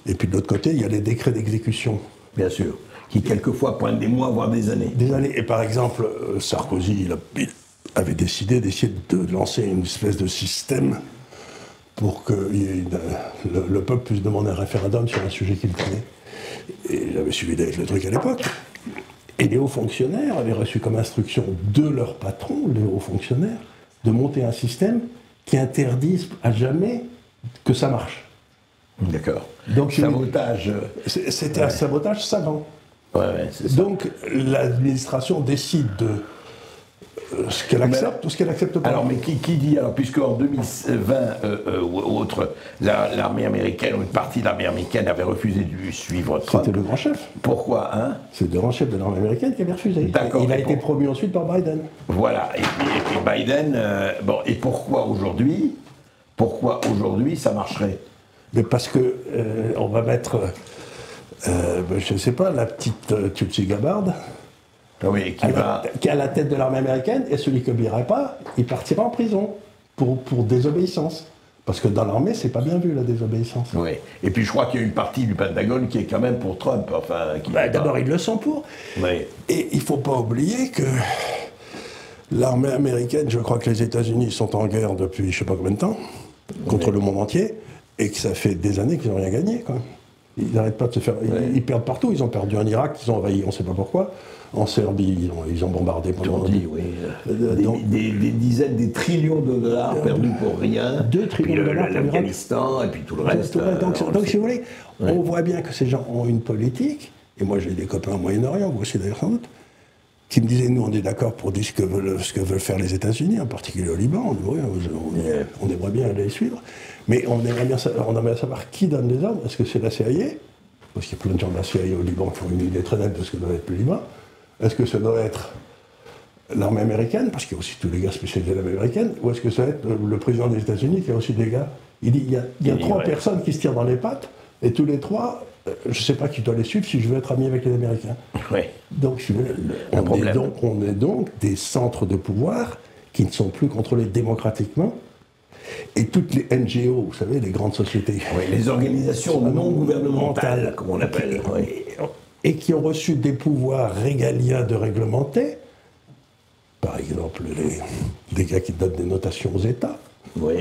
Speaker 1: Et puis de l'autre côté, il y a les décrets d'exécution.
Speaker 2: Bien sûr. Qui quelquefois pointent des mois, voire des années.
Speaker 1: Des années. Et par exemple, Sarkozy, il avait décidé d'essayer de lancer une espèce de système pour que le peuple puisse demander un référendum sur un sujet qu'il connaît. Et j'avais suivi le truc à l'époque. Et les hauts fonctionnaires avaient reçu comme instruction de leur patron, les hauts fonctionnaires, de monter un système qui interdise à jamais que ça marche.
Speaker 2: D'accord.
Speaker 1: Donc,
Speaker 2: sabotage.
Speaker 1: C'était un sabotage savant.
Speaker 2: Ouais, c'est ça.
Speaker 1: Donc l'administration décide de ce qu'elle accepte ou ce qu'elle accepte pas.
Speaker 2: Alors, mais qui dit, alors, puisque en 2020 ou autre, l'armée américaine ou une partie de l'armée américaine avait refusé de suivre Trump.
Speaker 1: C'était le grand chef.
Speaker 2: Pourquoi, hein?
Speaker 1: C'est le grand chef de l'armée américaine qui avait refusé.
Speaker 2: D'accord.
Speaker 1: Il a été promu ensuite par Biden.
Speaker 2: Voilà. Et puis Biden, bon, et pourquoi aujourd'hui ça marcherait?
Speaker 1: Mais parce que on va mettre, je ne sais pas, la petite Tulsi Gabbard.
Speaker 2: Oui,
Speaker 1: qui est à la tête de l'armée américaine, et celui qui n'obéirait pas, il partira en prison pour désobéissance. Parce que dans l'armée, c'est pas bien vu la désobéissance.
Speaker 2: Oui. Et puis je crois qu'il y a une partie du Pentagone qui est quand même pour Trump. Enfin,
Speaker 1: d'abord, ils le sont pour.
Speaker 2: Oui.
Speaker 1: Et il ne faut pas oublier que l'armée américaine, je crois que les États-Unis sont en guerre depuis je ne sais pas combien de temps, contre le monde entier, et que ça fait des années qu'ils n'ont rien gagné, quoi. Ils n'arrêtent pas de se faire... Ils perdent partout. Ils ont perdu en Irak, ils ont envahi, on ne sait pas pourquoi. En Serbie, ils ont bombardé pendant...
Speaker 2: Des dizaines, des trillions de dollars perdus pour rien.
Speaker 1: 2 trillions de dollars pour
Speaker 2: l'Afghanistan, et puis tout le reste.
Speaker 1: Donc, si vous voulez, on voit bien que ces gens ont une politique, et moi j'ai des copains au Moyen-Orient, vous aussi d'ailleurs sans doute, qui me disaient, nous on est d'accord pour dire ce que veulent faire les États-Unis, en particulier au Liban, on aimerait bien les suivre, mais on aimerait bien savoir qui donne les ordres. Est-ce que c'est la CIA? Parce qu'il y a plein de gens de la CIA au Liban qui ont une idée très nette de ce que doit être le Liban. Est-ce que ça doit être l'armée américaine, parce qu'il y a aussi tous les gars spécialisés de l'armée américaine, ou est-ce que ça doit être le président des États-Unis qui a aussi des gars? Il dit, il y a 3 personnes qui se tirent dans les pattes, et tous les 3, je ne sais pas qui doit les suivre si je veux être ami avec les Américains.
Speaker 2: Oui.
Speaker 1: Donc, on est donc des centres de pouvoir qui ne sont plus contrôlés démocratiquement. Et toutes les NGO, vous savez, les grandes sociétés.
Speaker 2: Oui, les organisations non gouvernementales, comme on appelle.
Speaker 1: Et qui ont reçu des pouvoirs régaliens de réglementer. Par exemple, les gars qui donnent des notations aux États.
Speaker 2: Oui.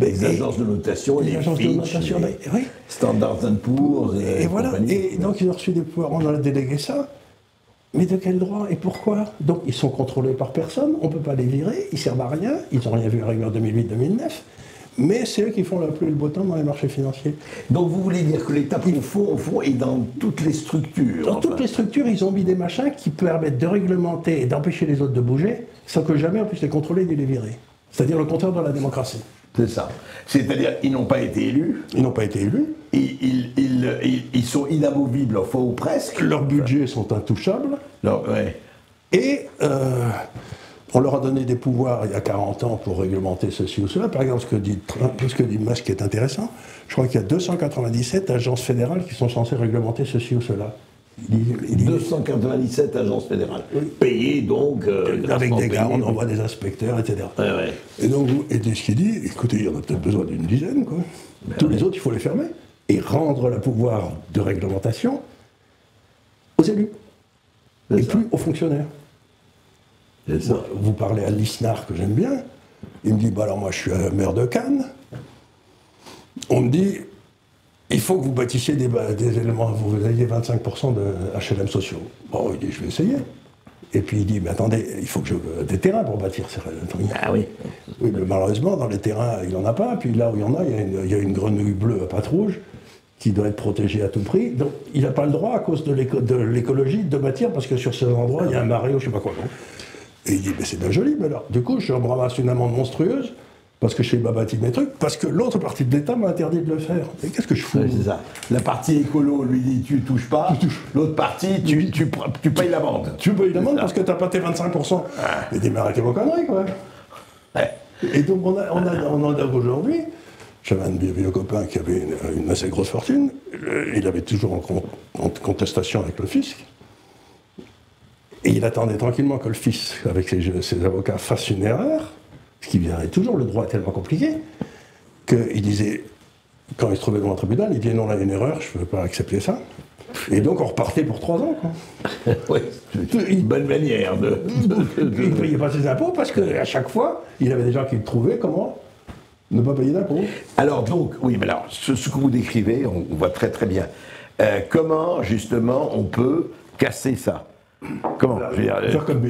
Speaker 2: Les agences de notation, les agences de notation,
Speaker 1: oui.
Speaker 2: Standard & Poor's.
Speaker 1: Et voilà. Et donc, ils ont reçu des pouvoirs, on en a délégué ça. Mais de quel droit et pourquoi? Donc, ils sont contrôlés par personne, on ne peut pas les virer, ils ne servent à rien, ils n'ont rien vu arriver en 2008-2009. Mais c'est eux qui font la pluie et le beau temps dans les marchés financiers.
Speaker 2: Donc vous voulez dire que l'État profond, au fond, est dans toutes les structures?
Speaker 1: Dans toutes les structures, ils ont mis des machins qui permettent de réglementer et d'empêcher les autres de bouger, sans que jamais on puisse les contrôler ni les virer. C'est-à-dire le contraire de la démocratie.
Speaker 2: C'est ça. C'est-à-dire ils n'ont pas été élus.
Speaker 1: Ils n'ont pas été élus.
Speaker 2: Ils sont inamovibles, enfin, ou presque.
Speaker 1: Leurs budgets sont intouchables. Et... on leur a donné des pouvoirs il y a 40 ans pour réglementer ceci ou cela. Par exemple, ce que dit Musk est intéressant. Je crois qu'il y a 297 agences fédérales qui sont censées réglementer ceci ou cela.
Speaker 2: 297 agences fédérales. Oui. Payées donc...
Speaker 1: avec des gars, on envoie des inspecteurs, etc. Et donc, ce qu'il dit, écoutez, il y en a peut-être besoin d'une dizaine, quoi. Tous les autres, il faut les fermer. Et rendre le pouvoir de réglementation aux élus. Et plus aux fonctionnaires. Vous parlez à Lisnard, que j'aime bien. Il me dit, alors moi je suis maire de Cannes. on me dit, il faut que vous bâtissiez des éléments, vous ayez 25% de HLM sociaux. Bon, il dit, je vais essayer. Et puis il dit, mais attendez, il faut que je des terrains pour bâtir ces trucs.
Speaker 2: Ah oui.
Speaker 1: Oui, mais malheureusement, dans les terrains, il n'en a pas. Puis là où il y en a, il y a une grenouille bleue à pattes rouges qui doit être protégée à tout prix. Donc il n'a pas le droit, à cause de l'écologie, de bâtir, parce que sur ces endroits, il y a un marais ou je ne sais pas quoi. Non. Et il dit, mais c'est bien joli, mais alors, du coup, je me ramasse une amende monstrueuse, parce que je n'ai pas bâti mes trucs, parce que l'autre partie de l'État m'a interdit de le faire. Et qu'est-ce que je fous?
Speaker 2: Ouais, c'est ça. La partie écolo lui dit tu touches pas, l'autre partie tu payes l'amende.
Speaker 1: Tu payes l'amende parce que tu n'as pas tes 25%. Et des arrêtez vos conneries, quoi.
Speaker 2: Ouais.
Speaker 1: Et donc on en a aujourd'hui. J'avais un vieux copain qui avait une assez grosse fortune. Il avait toujours en contestation avec le fisc. Et il attendait tranquillement que le fisc, avec ses avocats, fasse une erreur. Ce qui vient, et toujours le droit est tellement compliqué, qu'il disait, quand il se trouvait devant un tribunal, il disait non, là, il y a une erreur, je ne peux pas accepter ça. Et donc on repartait pour 3 ans, quoi.
Speaker 2: Oui, c'est une bonne manière de...
Speaker 1: Il ne payait pas ses impôts parce qu'à chaque fois, il avait des gens qui le trouvaient comment ne pas payer d'impôts.
Speaker 2: Alors donc, oui, mais alors, ce que vous décrivez, on voit très très bien. Comment, justement, on peut casser ça? Comment? Je veux dire,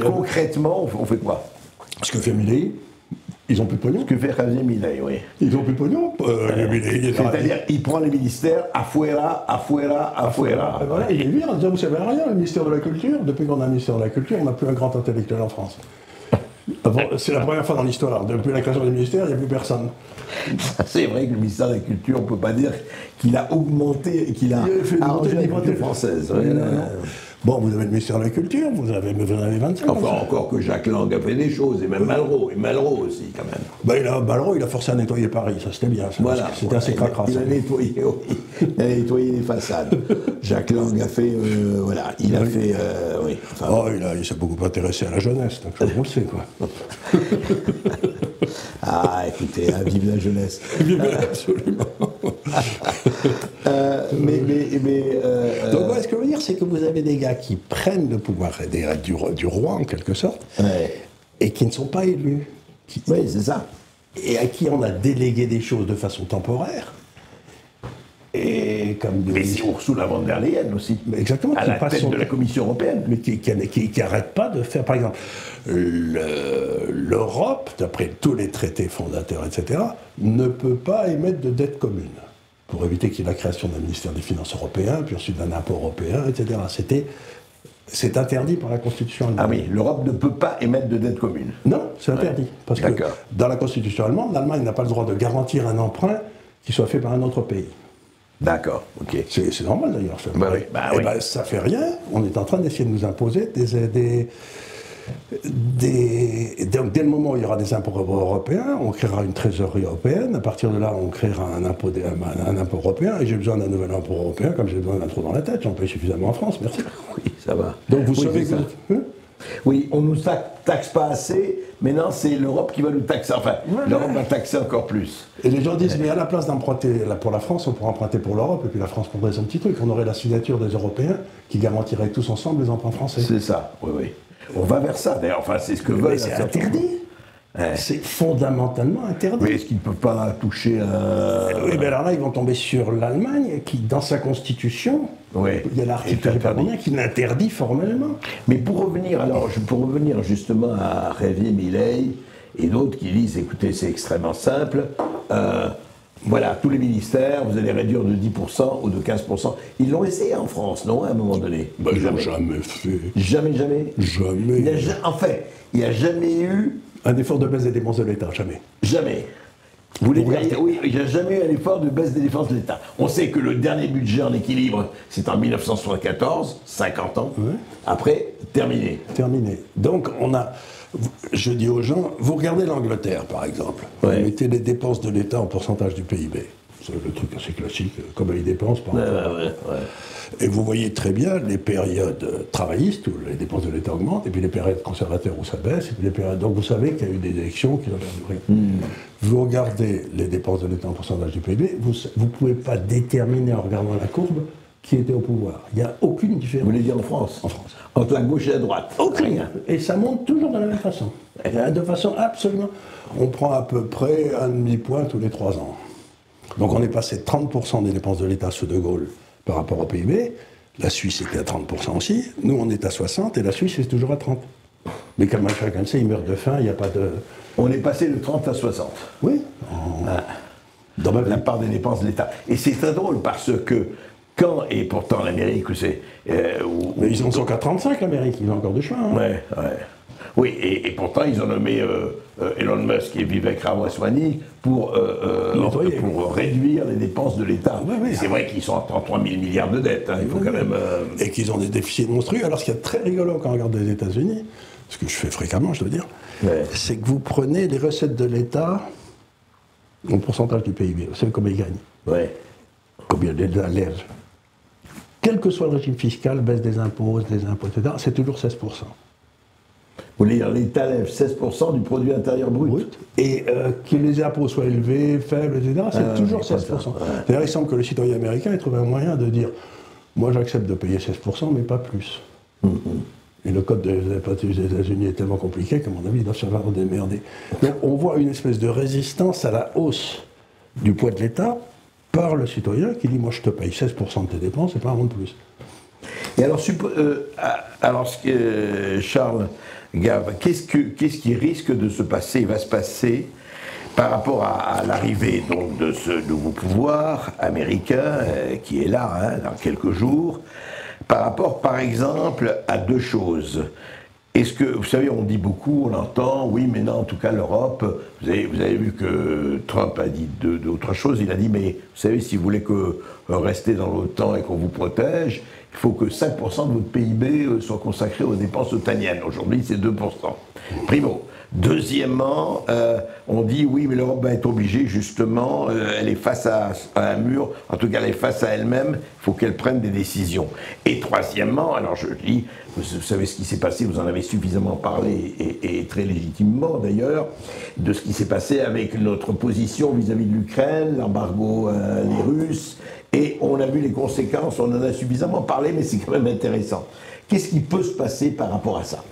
Speaker 2: concrètement, on fait quoi?
Speaker 1: Ce que fait Milei, ils n'ont plus de pognon.
Speaker 2: Ce que fait Javier Milei, oui.
Speaker 1: Ils n'ont plus de pognon.
Speaker 2: C'est-à-dire, il prend les ministères afuera.
Speaker 1: Voilà, il est vire en disant, vous savez rien, le ministère de la Culture, depuis qu'on a un ministère de la Culture, on n'a plus un grand intellectuel en France. C'est la première fois dans l'histoire. Depuis la création du ministère, il n'y a plus personne.
Speaker 2: C'est vrai que le ministère de la Culture, on ne peut pas dire qu'il a augmenté, qu'il a arrangé la culture française.
Speaker 1: Oui, bon, vous avez le ministère de la Culture, vous en avez 25.
Speaker 2: Enfin, encore que Jacques Lang a fait des choses, et même Malraux, aussi, quand même.
Speaker 1: Ben, Malraux, il a forcé à nettoyer Paris, ça c'était bien.
Speaker 2: Voilà.
Speaker 1: C'était assez cracra.
Speaker 2: Il a nettoyé, oui. Il a nettoyé les façades. Jacques Lang a fait, voilà, il a fait, oui. Enfin,
Speaker 1: il s'est beaucoup intéressé à la jeunesse, donc on le sait, quoi.
Speaker 2: Ah, écoutez, hein, vive la jeunesse.
Speaker 1: Absolument.
Speaker 2: Donc,
Speaker 1: ce que je veux dire, c'est que vous avez des gars qui prennent le pouvoir du roi, en quelque sorte, et qui ne sont pas élus.
Speaker 2: Oui, c'est ça.
Speaker 1: Et à qui on a délégué des choses de façon temporaire. Et comme
Speaker 2: mais c'est Ursula von der Leyen aussi.
Speaker 1: Exactement.
Speaker 2: À la tête de la Commission européenne.
Speaker 1: Mais qui n'arrête pas de faire, par exemple, l'Europe, d'après tous les traités fondateurs, etc., ne peut pas émettre de dette commune. Pour éviter qu'il y ait la création d'un ministère des Finances européen, puis ensuite d'un impôt européen, etc. C'est interdit par la Constitution allemande.
Speaker 2: Ah oui, l'Europe ne peut pas émettre de dette commune.
Speaker 1: Non, c'est interdit. Parce que dans la Constitution allemande, l'Allemagne n'a pas le droit de garantir un emprunt qui soit fait par un autre pays.
Speaker 2: D'accord, ok.
Speaker 1: C'est normal d'ailleurs.
Speaker 2: Oui.
Speaker 1: Ça fait rien. On est en train d'essayer de nous imposer donc, dès le moment où il y aura des impôts européens, on créera une trésorerie européenne. À partir de là, on créera un impôt européen. Et j'ai besoin d'un nouvel impôt européen, comme j'ai besoin d'un trou dans la tête. J'en paye suffisamment en France, merci.
Speaker 2: Oui, ça va.
Speaker 1: Donc vous savez que...
Speaker 2: Oui, on ne nous taxe pas assez. Maintenant, c'est l'Europe qui va nous taxer. Enfin, l'Europe va taxer encore plus.
Speaker 1: Et les gens disent, mais à la place d'emprunter pour la France, on pourrait emprunter pour l'Europe, et puis la France prendrait son petit truc. On aurait la signature des Européens qui garantirait tous ensemble les emprunts français.
Speaker 2: C'est ça, oui. On va vers ça, d'ailleurs. Enfin, c'est ce que veulent.
Speaker 1: C'est interdit. C'est fondamentalement interdit.
Speaker 2: Mais est-ce qu'ils ne peuvent pas toucher un...
Speaker 1: Oui, mais alors là, ils vont tomber sur l'Allemagne, qui, dans sa constitution, il y a l'article qui l'interdit formellement.
Speaker 2: Mais pour revenir justement à Javier Milei et d'autres qui disent, écoutez, c'est extrêmement simple, voilà, tous les ministères, vous allez réduire de 10% ou de 15%. Ils l'ont essayé en France, non, à un moment donné?
Speaker 1: Ils l'ont jamais fait.
Speaker 2: Jamais?
Speaker 1: Jamais.
Speaker 2: En fait, il n'y a jamais eu...
Speaker 1: Un effort de baisse des dépenses de l'État, jamais.
Speaker 2: Jamais. Vous voulez dire, oui, il n'y a jamais eu un effort de baisse des dépenses de l'État. On sait que le dernier budget en équilibre, c'est en 1974, 50 ans. Ouais. Après, terminé.
Speaker 1: Terminé. Donc, je dis aux gens, vous regardez l'Angleterre, par exemple. Vous mettez les dépenses de l'État en pourcentage du PIB. C'est le truc assez classique, comme ils dépensent par exemple. Et vous voyez très bien les périodes travaillistes où les dépenses de l'État augmentent, et puis les périodes conservateurs où ça baisse, et puis les périodes... Donc vous savez qu'il y a eu des élections qui ont perdu. Vous regardez les dépenses de l'État en pourcentage du PIB, vous ne pouvez pas déterminer en regardant la courbe qui était au pouvoir. Il n'y a aucune différence.
Speaker 2: Vous voulez dire en France?
Speaker 1: En France.
Speaker 2: Entre la gauche et la droite?
Speaker 1: Aucune. Et ça monte toujours de la même façon. De façon absolument... On prend à peu près un demi-point tous les 3 ans. Donc on est passé de 30% des dépenses de l'État sous De Gaulle par rapport au PIB. La Suisse était à 30% aussi. Nous, on est à 60% et la Suisse est toujours à 30%. Mais comme chacun le sait, ils meurent de faim, il n'y a pas de...
Speaker 2: On est passé de 30 à 60.
Speaker 1: Oui.
Speaker 2: Dans la part des dépenses de l'État. Et c'est très drôle parce que quand, et pourtant l'Amérique, c'est...
Speaker 1: mais ils en sont qu'à 35, l'Amérique, ils ont encore du chemin. Hein.
Speaker 2: Ouais. Oui, et pourtant ils ont nommé Elon Musk et Vivek Ramaswamy pour réduire les dépenses de l'État.
Speaker 1: Ouais.
Speaker 2: C'est vrai qu'ils sont à 33 000 milliards de dettes, hein, il faut quand même...
Speaker 1: Et qu'ils ont des déficits monstrueux. Alors ce qui est très rigolo quand on regarde les États-Unis, ce que je fais fréquemment, je dois dire, c'est que vous prenez les recettes de l'État en pourcentage du PIB, vous savez combien ils gagnent.
Speaker 2: Ouais.
Speaker 1: Combien l'État lève. Quel que soit le régime fiscal, baisse des impôts, etc., c'est toujours 16%.
Speaker 2: Vous voulez dire l'État lève 16% du produit intérieur brut.
Speaker 1: Et que les impôts soient élevés, faibles, etc., c'est toujours 16%. D'ailleurs, il semble que le citoyen américain ait trouvé un moyen de dire moi j'accepte de payer 16%, mais pas plus. Et le code des États-Unis est tellement compliqué qu'à mon avis, ils doivent se faire démerder. Donc on voit une espèce de résistance à la hausse du poids de l'État par le citoyen qui dit moi je te paye 16% de tes dépenses et pas un rond de plus.
Speaker 2: Et alors, Charles Gave, qu'est-ce qui risque de se passer, va se passer par rapport à l'arrivée donc de ce nouveau pouvoir américain qui est là, hein, dans quelques jours, par rapport, par exemple, à deux choses. Est-ce que, vous savez, on dit beaucoup, on entend, oui, mais non, en tout cas, l'Europe, vous avez vu que Trump a dit d'autres choses, il a dit, mais vous savez, si vous voulez rester dans l'OTAN et qu'on vous protège, il faut que 5% de votre PIB soit consacré aux dépenses otaniennes. Aujourd'hui, c'est 2%. Primo. Deuxièmement, on dit oui, mais l'Europe va être obligée, justement, elle est face à un mur, en tout cas elle est face à elle-même, il faut qu'elle prenne des décisions. Et troisièmement, alors je dis, vous savez ce qui s'est passé, vous en avez suffisamment parlé, et très légitimement d'ailleurs, de ce qui s'est passé avec notre position vis-à-vis de l'Ukraine, l'embargo des Russes, et on a vu les conséquences, on en a suffisamment parlé, mais c'est quand même intéressant. Qu'est-ce qui peut se passer par rapport à ça?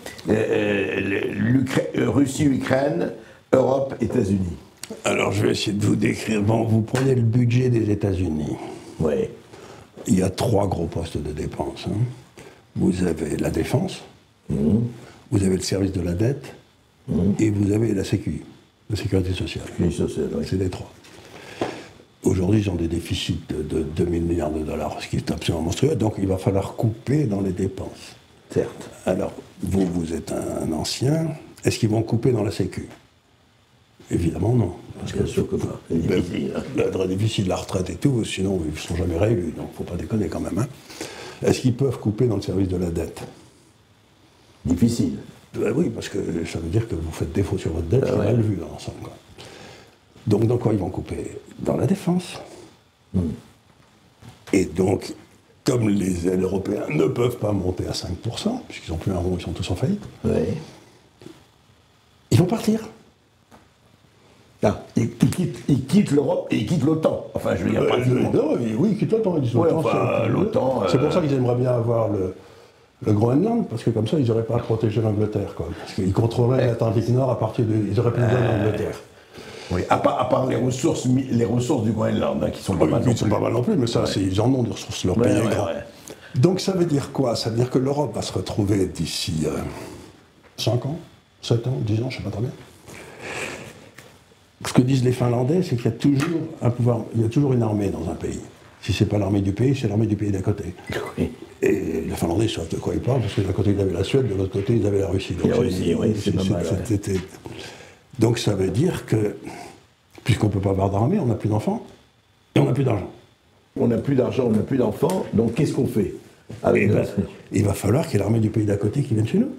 Speaker 2: Russie, Ukraine, Europe, États-Unis.
Speaker 1: Alors je vais essayer de vous décrire. Bon, vous prenez le budget des États-Unis.
Speaker 2: Oui.
Speaker 1: Il y a 3 gros postes de dépenses. Hein. Vous avez la défense, vous avez le service de la dette, et vous avez la sécurité sociale.
Speaker 2: Oui.
Speaker 1: C'est les 3. Aujourd'hui, ils ont des déficits de 2000 milliards de dollars, ce qui est absolument monstrueux. Donc, il va falloir couper dans les dépenses.
Speaker 2: Certes.
Speaker 1: Alors, vous êtes un ancien. Est-ce qu'ils vont couper dans la Sécu? Évidemment, non.
Speaker 2: Parce bien sûr que pas. C'est difficile.
Speaker 1: Très difficile, la retraite et tout, sinon ils ne sont jamais réélus. Donc, il ne faut pas déconner quand même. Hein. Est-ce qu'ils peuvent couper dans le service de la dette?
Speaker 2: Difficile.
Speaker 1: Ben oui, parce que ça veut dire que vous faites défaut sur votre dette, c'est mal vu dans l'ensemble. Quoi. Donc, dans quoi ils vont couper? Dans la défense. Et donc, comme les aides européens ne peuvent pas monter à 5%, puisqu'ils n'ont plus un rond, ils sont tous en faillite, ils vont partir.
Speaker 2: Ah, ils quittent l'Europe et ils quittent l'OTAN. Enfin, je veux dire, pratiquement.
Speaker 1: Oui, ils quittent l'OTAN.
Speaker 2: l'OTAN.
Speaker 1: C'est pour ça qu'ils aimeraient bien avoir le Groenland, parce que comme ça, ils n'auraient pas à protéger l'Angleterre. Parce qu'ils contrôleraient l'Atlantique Nord à partir de... Ils auraient plus besoin de l'Angleterre.
Speaker 2: Oui, à part les ressources du Groenland, hein, qui sont pas mal non plus.
Speaker 1: Ils sont pas mal non plus, mais ça, ils en ont des ressources, leur pays est grand. Donc ça veut dire quoi? Ça veut dire que l'Europe va se retrouver d'ici 5 ans, 7 ans, 10 ans, je ne sais pas très bien. Ce que disent les Finlandais, c'est qu'il y a toujours un pouvoir, il y a toujours une armée dans un pays. Si ce n'est pas l'armée du pays, c'est l'armée du pays d'à côté.
Speaker 2: Oui.
Speaker 1: Et les Finlandais savent de quoi ils parlent, parce que d'un côté ils avaient la Suède, de l'autre côté ils avaient la Russie. Donc,
Speaker 2: la Russie, oui, c'est pas mal.
Speaker 1: Donc ça veut dire que, puisqu'on ne peut pas avoir d'armée, on n'a plus d'enfants, et on n'a plus d'argent.
Speaker 2: On n'a plus d'argent, on n'a plus d'enfants, donc qu'est-ce qu'on fait
Speaker 1: il va falloir qu'il y ait l'armée du pays d'à côté qui vienne chez nous.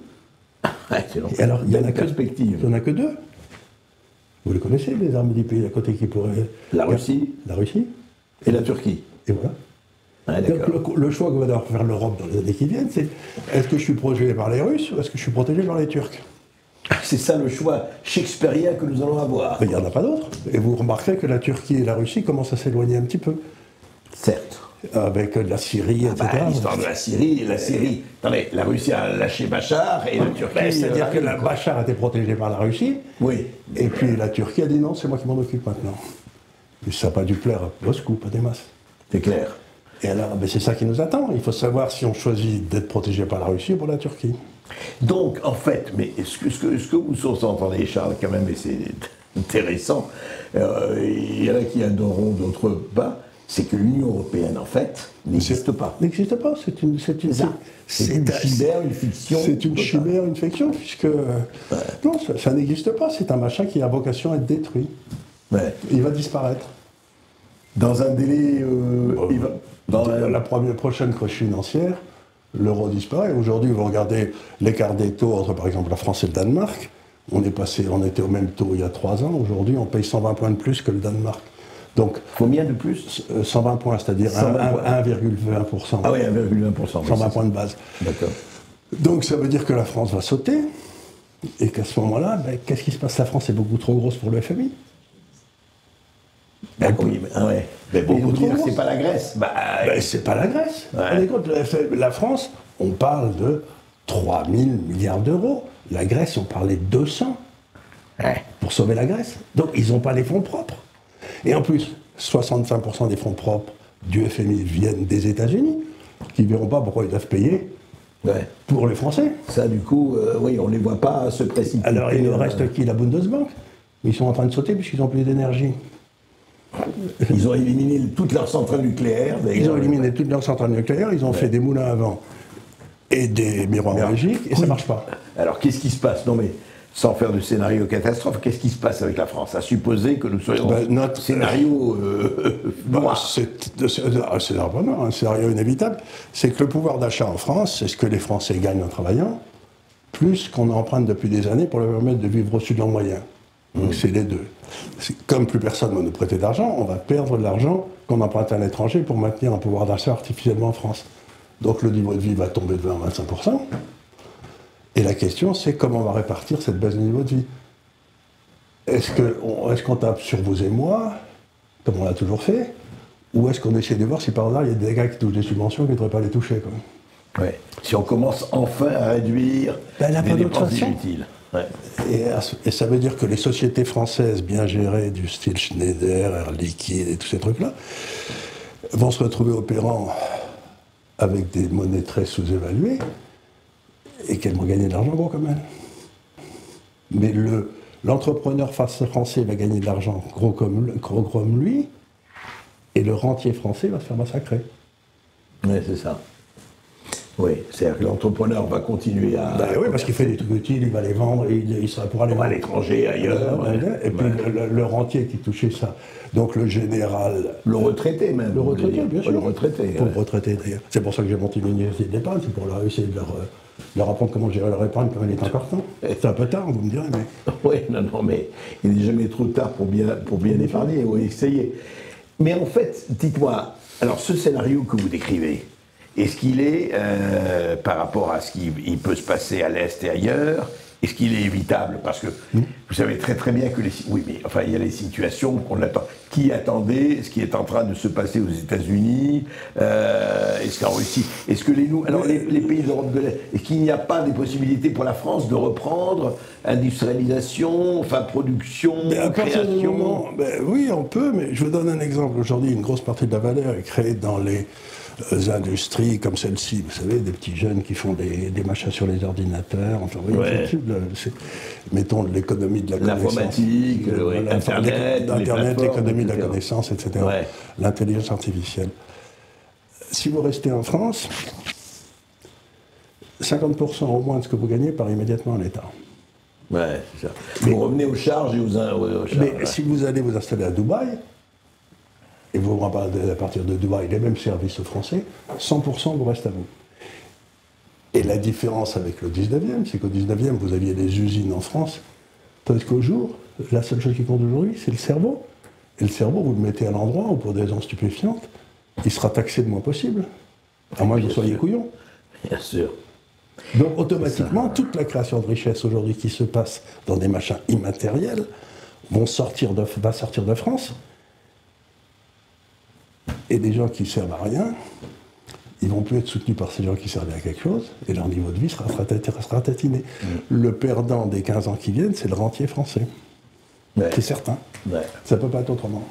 Speaker 2: Et alors, il y en a perspective.
Speaker 1: Il n'y en a que 2. Vous les connaissez, les armées du pays d'à côté qui pourraient...
Speaker 2: La Russie. Et la Turquie.
Speaker 1: Et voilà.
Speaker 2: Ah,
Speaker 1: donc le choix que va devoir faire l'Europe dans les années qui viennent, c'est est-ce que je suis protégé par les Russes ou est-ce que je suis protégé par les Turcs?
Speaker 2: C'est ça le choix shakespearien que nous allons avoir.
Speaker 1: Mais il n'y en a pas d'autre. Et vous remarquerez que la Turquie et la Russie commencent à s'éloigner un petit peu.
Speaker 2: Certes.
Speaker 1: Avec la Syrie, etc.
Speaker 2: L'histoire de la Syrie. Attendez, la Russie a lâché Bachar et la Turquie...
Speaker 1: C'est-à-dire que Bachar était protégé par la Russie.
Speaker 2: Oui.
Speaker 1: Et puis la Turquie a dit non, c'est moi qui m'en occupe maintenant. Et ça n'a pas dû plaire à Moscou, pas des masses.
Speaker 2: C'est clair.
Speaker 1: Et alors, ben, c'est ça qui nous attend. Il faut savoir si on choisit d'être protégé par la Russie ou par la Turquie.
Speaker 2: Donc, en fait, mais ce que vous sous-entendez, Charles, quand même, et c'est intéressant, il y en a qui adoreront, d'autres pas, c'est que l'Union européenne, en fait, n'existe pas.
Speaker 1: N'existe pas, c'est une chimère,
Speaker 2: une fiction.
Speaker 1: C'est une chimère, une fiction, puisque... Non, ça n'existe pas, c'est un machin qui a vocation à être détruit.
Speaker 2: Ouais.
Speaker 1: Il va disparaître.
Speaker 2: Dans un délai...
Speaker 1: la prochaine crise financière, l'euro disparaît. Aujourd'hui, vous regardez l'écart des taux entre, par exemple, la France et le Danemark. On était au même taux il y a 3 ans. Aujourd'hui, on paye 120 points de plus que le Danemark. Donc,
Speaker 2: combien de plus
Speaker 1: 120 points, c'est-à-dire 1,20%.
Speaker 2: Ah oui, 1,20%.
Speaker 1: 120 points de base.
Speaker 2: D'accord.
Speaker 1: Donc, ça veut dire que la France va sauter. Et qu'à ce moment-là, ben, qu'est-ce qui se passe? La France est beaucoup trop grosse pour le FMI.
Speaker 2: Oui, mais beaucoup trop grosse. C'est pas la Grèce.
Speaker 1: C'est pas la Grèce.
Speaker 2: Ouais.
Speaker 1: Allez, écoute, la France, on parle de 3 000 milliards d'euros. La Grèce, on parlait de 200 pour sauver la Grèce. Donc, ils n'ont pas les fonds propres. Et en plus, 65% des fonds propres du FMI viennent des États-Unis, qui ne verront pas pourquoi ils doivent payer pour les Français.
Speaker 2: Ça, du coup, oui, on ne les voit pas se précipiter.
Speaker 1: Alors, il nous reste qui? La Bundesbank? Ils sont en train de sauter puisqu'ils n'ont plus d'énergie.
Speaker 2: Ils ont éliminé toutes leurs centrales nucléaires.
Speaker 1: Ils ont éliminé toutes leurs centrales nucléaires, ils ont fait des moulins à vent et des miroirs magiques, et ça ne marche pas. Alors,
Speaker 2: qu'est-ce qui se passe? Non, mais sans faire de scénario catastrophe, qu'est-ce qui se passe avec la France? À supposer que nous soyons notre scénario noir.
Speaker 1: C'est normalement un scénario inévitable. C'est que le pouvoir d'achat en France, c'est ce que les Français gagnent en travaillant, plus qu'on emprunte depuis des années pour leur permettre de vivre au-dessus de leurs moyens. Donc c'est les deux. Comme plus personne ne va nous prêter d'argent, on va perdre de l'argent qu'on emprunte à l'étranger pour maintenir un pouvoir d'achat artificiellement en France. Donc le niveau de vie va tomber de 20 à 25%. Et la question, c'est comment on va répartir cette baisse de niveau de vie. Est-ce qu'on tape sur vous et moi, comme on l'a toujours fait, ou est-ce qu'on essaie de voir si par hasard il y a des gars qui touchent des subventions qui ne devraient pas les toucher, quoi.
Speaker 2: Ouais. Si on commence enfin à réduire les dépenses inutiles. Ouais.
Speaker 1: Et ça veut dire que les sociétés françaises bien gérées, du style Schneider, Air Liquide et tous ces trucs-là, vont se retrouver opérant avec des monnaies très sous-évaluées et qu'elles vont gagner de l'argent gros comme elles. Mais l'entrepreneur français va gagner de l'argent gros comme lui, et le rentier français va se faire massacrer.
Speaker 2: Oui, c'est ça. Oui, c'est-à-dire que l'entrepreneur va continuer à...
Speaker 1: oui, parce qu'il fait des trucs utiles, il va les vendre, et il sera pour aller
Speaker 2: à l'étranger, ailleurs.
Speaker 1: Et puis le rentier qui touchait ça. Donc le général...
Speaker 2: Le retraité même.
Speaker 1: Le retraité, bien sûr.
Speaker 2: Le retraité.
Speaker 1: Pour le retraité, d'ailleurs. C'est pour ça que j'ai monté une université d'épargne, c'est pour essayer de leur apprendre comment gérer leur épargne quand elle est encore temps. C'est un peu tard, vous me direz, mais...
Speaker 2: Oui, non, mais il n'est jamais trop tard pour bien épargner, ou essayer. Mais en fait, dites-moi, alors ce scénario que vous décrivez, est-ce qu'il est, par rapport à ce qui peut se passer à l'Est et ailleurs, est-ce qu'il est évitable? Parce que vous savez très très bien que oui, mais enfin il y a les situations qu'on attend. Qui attendait ce qui est en train de se passer aux États-Unis? Est-ce qu'en Russie? Est-ce que les pays d'Europe de l'Est, est-ce qu'il n'y a pas des possibilités pour la France de reprendre industrialisation, enfin production, création?
Speaker 1: Oui, on peut, mais je vous donne un exemple. Aujourd'hui, une grosse partie de la valeur est créée dans les industries comme celle-ci, vous savez, des petits jeunes qui font des machins sur les ordinateurs, enfin, oui, mettons l'économie de la connaissance.
Speaker 2: L'informatique, Internet,
Speaker 1: l'économie de la connaissance, etc.
Speaker 2: Ouais.
Speaker 1: L'intelligence artificielle. Si vous restez en France, 50% au moins de ce que vous gagnez part immédiatement à l'État.
Speaker 2: Ouais, c'est ça. Vous revenez aux charges et aux charges.
Speaker 1: Mais si vous allez vous installer à Dubaï, et vous à partir de Dubaï les mêmes services aux Français, 100% vous reste à vous. Et la différence avec le 19e, c'est qu'au 19e, vous aviez des usines en France, parce qu'au jour, la seule chose qui compte aujourd'hui, c'est le cerveau. Et le cerveau, vous le mettez à l'endroit où, pour des raisons stupéfiantes, il sera taxé le moins possible, à moins que vous soyez couillon.
Speaker 2: Bien sûr.
Speaker 1: Donc automatiquement, toute la création de richesse aujourd'hui qui se passe dans des machins immatériels va sortir de France. Et des gens qui ne servent à rien, ils ne vont plus être soutenus par ces gens qui servent à quelque chose, et leur niveau de vie sera tatiné. Le perdant des 15 ans qui viennent, c'est le rentier français. Ouais. C'est certain. Ouais. Ça ne peut pas être autrement.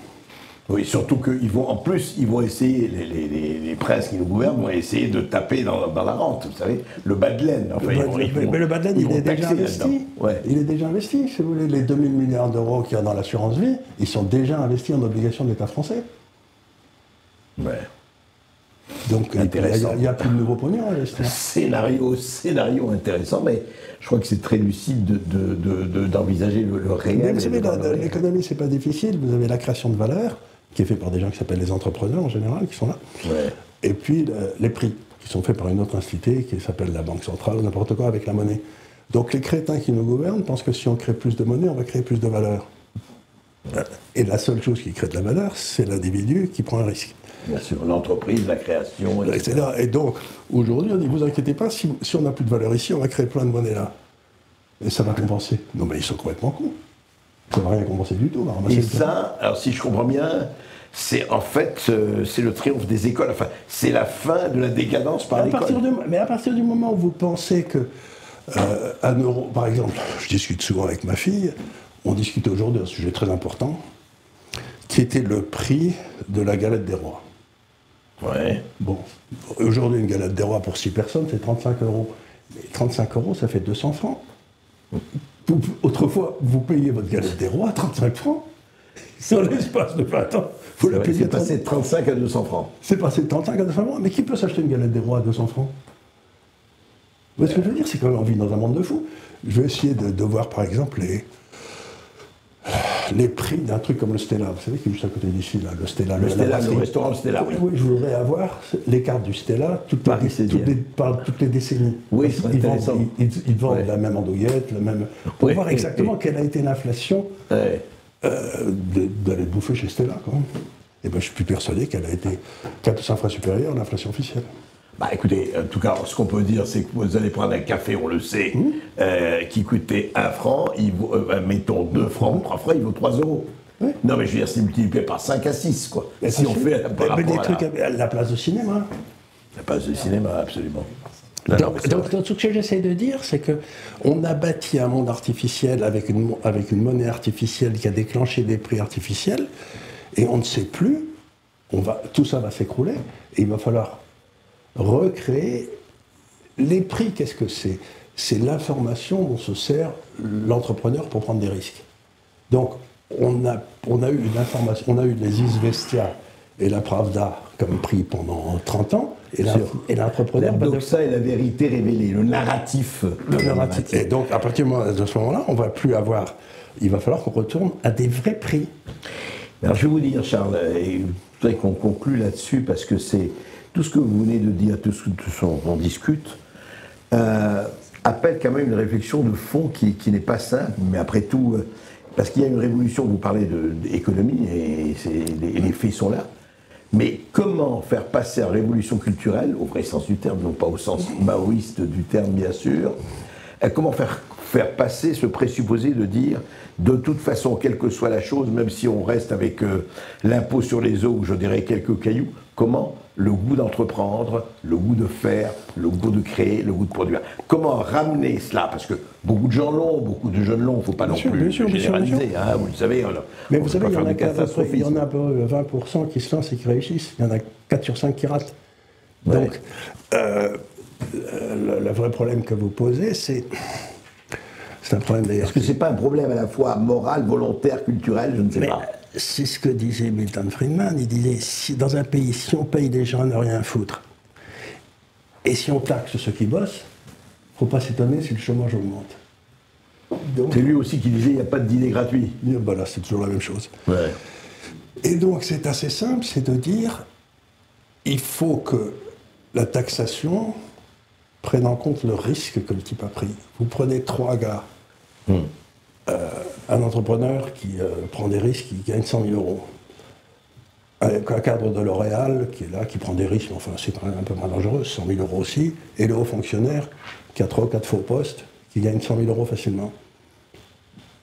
Speaker 2: Oui, surtout qu'ils vont, en plus, ils vont essayer, les princes qui nous gouvernent vont essayer de taper dans la rente, vous savez, le bas de laine. Enfin,
Speaker 1: mais le bas de laine, il est déjà investi.
Speaker 2: Ouais.
Speaker 1: Il est déjà investi, si vous voulez. Les 2000 milliards d'euros qu'il y a dans l'assurance vie, ils sont déjà investis en obligations de l'État français.
Speaker 2: Ouais.
Speaker 1: Donc, il n'y a plus de nouveaux pognons à investir.
Speaker 2: Scénario intéressant, mais je crois que c'est très lucide d'envisager le réel.
Speaker 1: Mais vous savez, l'économie, c'est pas difficile. Vous avez la création de valeur, qui est faite par des gens qui s'appellent les entrepreneurs en général, qui sont là.
Speaker 2: Ouais.
Speaker 1: Et puis les prix, qui sont faits par une autre institution qui s'appelle la Banque centrale, n'importe quoi avec la monnaie. Donc les crétins qui nous gouvernent pensent que si on crée plus de monnaie, on va créer plus de valeur. Et la seule chose qui crée de la valeur, c'est l'individu qui prend un risque.
Speaker 2: Bien sûr, l'entreprise, la création, etc.
Speaker 1: Et donc, aujourd'hui, on dit, vous inquiétez pas, si on n'a plus de valeur ici, on va créer plein de monnaie là. Et ça va compenser. Non, mais ils sont complètement cons. Ça ne va rien compenser du tout.
Speaker 2: Et ça, alors si je comprends bien, c'est en fait, c'est le triomphe des écoles. Enfin, c'est la fin de la décadence par l'école.
Speaker 1: Mais à partir du moment où vous pensez que, un euro, par exemple, je discute souvent avec ma fille, on discute aujourd'hui d'un sujet très important, qui était le prix de la galette des rois.
Speaker 2: Ouais.
Speaker 1: Bon, aujourd'hui, une galette des rois pour 6 personnes, c'est 35 euros. Mais 35 euros, ça fait 200 francs. Autrefois, vous payez votre galette des rois à 35 francs. Dans l'espace de 20 ans, vous la payez.
Speaker 2: C'est passé de 35 à 200 francs.
Speaker 1: C'est passé de 35 à 200 francs. Mais qui peut s'acheter une galette des rois à 200 francs? Vous voyez ce que je veux dire? C'est quand même, on vit dans un monde de fous. Je vais essayer de voir, par exemple, les prix d'un truc comme le Stella. Vous savez qui est juste à côté d'ici, là, le Stella.
Speaker 2: Le restaurant Stella.
Speaker 1: Oui, je voudrais avoir les cartes du Stella toutes les décennies.
Speaker 2: Oui, c'est intéressant.
Speaker 1: Ils vendent la même andouillette, la même... Pour voir exactement quelle a été l'inflation d'aller bouffer chez Stella, quand même. Et ben, je suis plus persuadé qu'elle a été 4 ou 5 fois supérieure à l'inflation officielle.
Speaker 2: Bah écoutez, en tout cas, ce qu'on peut dire, c'est que vous allez prendre un café, on le sait, qui coûtait 1 franc, mettons 2 francs, 3 francs, il vaut 3 euros. Oui. Non mais je veux dire, c'est multiplié par 5 à 6, quoi.
Speaker 1: Et
Speaker 2: si on fait
Speaker 1: mais des trucs à la place de cinéma.
Speaker 2: La place de cinéma, absolument.
Speaker 1: Donc, ce que j'essaie de dire, c'est qu'on a bâti un monde artificiel avec une monnaie artificielle qui a déclenché des prix artificiels, et on ne sait plus, tout ça va s'écrouler, et il va falloir recréer les prix. Qu'est-ce que c'est? C'est l'information dont se sert l'entrepreneur pour prendre des risques. Donc, on a eu une information, on a eu les Izvestia et la Pravda comme prix pendant 30 ans, et l'entrepreneur...
Speaker 2: La doxa et la vérité révélée, le narratif.
Speaker 1: Le narratif. Et donc, à partir de ce moment-là, on va plus avoir... Il va falloir qu'on retourne à des vrais prix.
Speaker 2: Alors, je vais vous dire, Charles, et je voudrais qu'on conclue là-dessus, parce que c'est... Tout ce que vous venez de dire, tout ce qu'on discute, appelle quand même une réflexion de fond qui n'est pas simple, mais après tout, parce qu'il y a une révolution, vous parlez d'économie, et les faits sont là, mais comment faire passer la révolution culturelle, au vrai sens du terme, non pas au sens maoïste du terme bien sûr, comment faire passer ce présupposé de dire, de toute façon, quelle que soit la chose, même si on reste avec l'impôt sur les eaux, ou je dirais quelques cailloux, comment le goût d'entreprendre, le goût de faire, le goût de créer, le goût de produire. Comment ramener cela? Parce que beaucoup de gens l'ont, beaucoup de jeunes l'ont, il ne faut pas non plus généraliser, hein, vous le savez.
Speaker 1: Mais vous savez, il y en a un peu 20% qui se lancent et qui réussissent. Il y en a 4 sur 5 qui ratent. Ouais. Donc, le vrai problème que vous posez, c'est un problème d'ailleurs.
Speaker 2: Est-ce que ce n'est pas un problème à la fois moral, volontaire, culturel, je ne sais pas.
Speaker 1: C'est ce que disait Milton Friedman. Il disait, dans un pays, si on paye des gens à ne rien foutre, et si on taxe ceux qui bossent, il ne faut pas s'étonner si le chômage augmente.
Speaker 2: C'est lui aussi qui disait, il n'y a pas de dîner gratuit.
Speaker 1: Ben là, c'est toujours la même chose.
Speaker 2: Ouais.
Speaker 1: Et donc, c'est assez simple, c'est de dire, il faut que la taxation prenne en compte le risque que le type a pris. Vous prenez 3 gars. Un entrepreneur qui prend des risques, qui gagne 100 000 euros. Un cadre de L'Oréal qui est là, qui prend des risques, mais enfin c'est un peu moins dangereux, 100 000 euros aussi. Et le haut fonctionnaire qui a 3 ou 4 faux postes, qui gagne 100 000 euros facilement.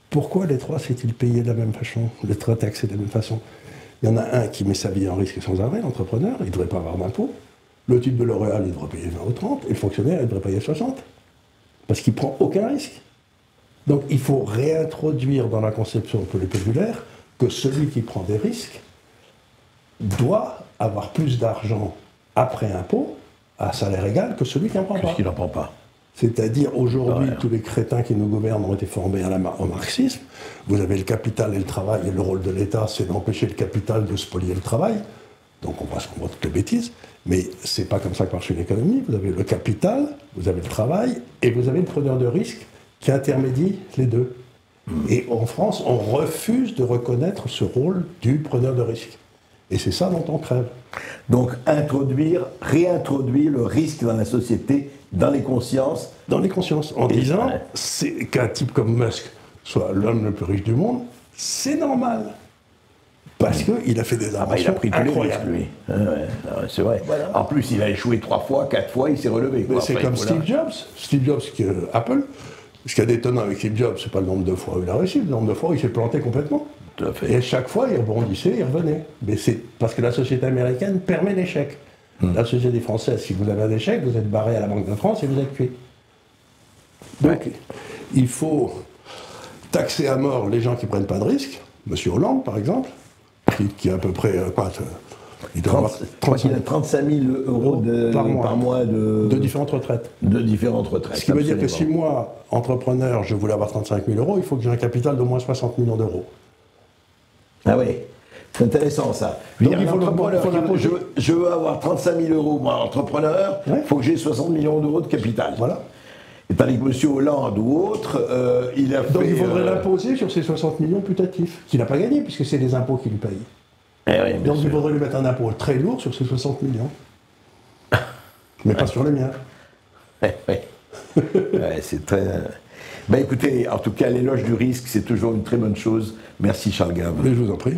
Speaker 1: Pourquoi les 3 s'est-il payé de la même façon, les 3 taxés de la même façon? Il y en a un qui met sa vie en risque sans arrêt, l'entrepreneur, il ne devrait pas avoir d'impôt. Le type de L'Oréal, il devrait payer 20 ou 30, et le fonctionnaire, il devrait payer 60. Parce qu'il ne prend aucun risque. Donc il faut réintroduire dans la conception populaire que celui qui prend des risques doit avoir plus d'argent après impôt, à salaire égal, que celui qui n'en prend pas.
Speaker 2: Puisqu'il n'en prend pas.
Speaker 1: C'est-à-dire, aujourd'hui,
Speaker 2: Ouais.
Speaker 1: tous les crétins qui nous gouvernent ont été formés au marxisme. Vous avez le capital et le travail, et le rôle de l'État, c'est d'empêcher le capital de spolier le travail. Donc on voit toutes les bêtises. Mais c'est pas comme ça que marche une économie. Vous avez le capital, vous avez le travail, et vous avez le preneur de risque qui intermédie les deux. Et en France, on refuse de reconnaître ce rôle du preneur de risque. Et c'est ça dont on crève.
Speaker 2: Donc réintroduire le risque dans la société, dans les consciences.
Speaker 1: Dans les consciences, en disant
Speaker 2: ouais.
Speaker 1: c'est qu'un type comme Musk soit l'homme le plus riche du monde, c'est normal. Parce qu'il a fait des
Speaker 2: Il
Speaker 1: inventions
Speaker 2: a pris tous les risques,
Speaker 1: incroyables.
Speaker 2: lui. Ouais, c'est vrai.
Speaker 1: Voilà.
Speaker 2: En plus, il a échoué 3 fois, 4 fois, il s'est relevé.
Speaker 1: Mais
Speaker 2: quoi.
Speaker 1: c'est
Speaker 2: Après,
Speaker 1: comme
Speaker 2: voilà.
Speaker 1: Steve Jobs. Steve Jobs, qui est Apple. Ce qui est étonnant avec Steve Jobs, c'est pas le nombre de fois où il a réussi, le nombre de fois où il s'est planté complètement.
Speaker 2: Tout à fait.
Speaker 1: Et à chaque fois, il rebondissait, il revenait. Mais c'est parce que la société américaine permet l'échec. La société française, si vous avez un échec, vous êtes barré à la Banque de France et vous êtes cuit. Donc, il faut taxer à mort les gens qui ne prennent pas de risques. Monsieur Hollande, par exemple, qui a à peu près, il doit avoir
Speaker 2: Je crois qu'il a 35 000 euros par mois
Speaker 1: de différentes retraites.
Speaker 2: de différentes retraites.
Speaker 1: Ce qui veut dire que
Speaker 2: absolument.
Speaker 1: si moi, entrepreneur, je voulais avoir 35 000 euros, il faut que j'ai un capital d'au moins 60 millions d'euros.
Speaker 2: Ah oui, c'est intéressant ça. Je veux
Speaker 1: Donc,
Speaker 2: dire,
Speaker 1: il faut
Speaker 2: un entrepreneur
Speaker 1: il faut
Speaker 2: qui-
Speaker 1: l'imposer.
Speaker 2: je veux avoir 35 000 euros, moi, entrepreneur, il
Speaker 1: Ouais.
Speaker 2: faut que j'ai 60 millions d'euros de capital.
Speaker 1: Voilà.
Speaker 2: Et tandis que M. Hollande ou autre, il a fait...
Speaker 1: Donc il faudrait l'imposer sur ces 60 millions putatifs, qu'il n'a pas gagné, puisque c'est les impôts qui lui payent.
Speaker 2: Eh oui, bien
Speaker 1: Donc il
Speaker 2: sûr.
Speaker 1: faudrait lui mettre un impôt très lourd sur ces 60 millions. Mais pas sur les miens.
Speaker 2: Ouais, c'est très... Ben écoutez, en tout cas, l'éloge du risque, c'est toujours une très bonne chose. Merci Charles Gave.
Speaker 1: Mais je vous en prie.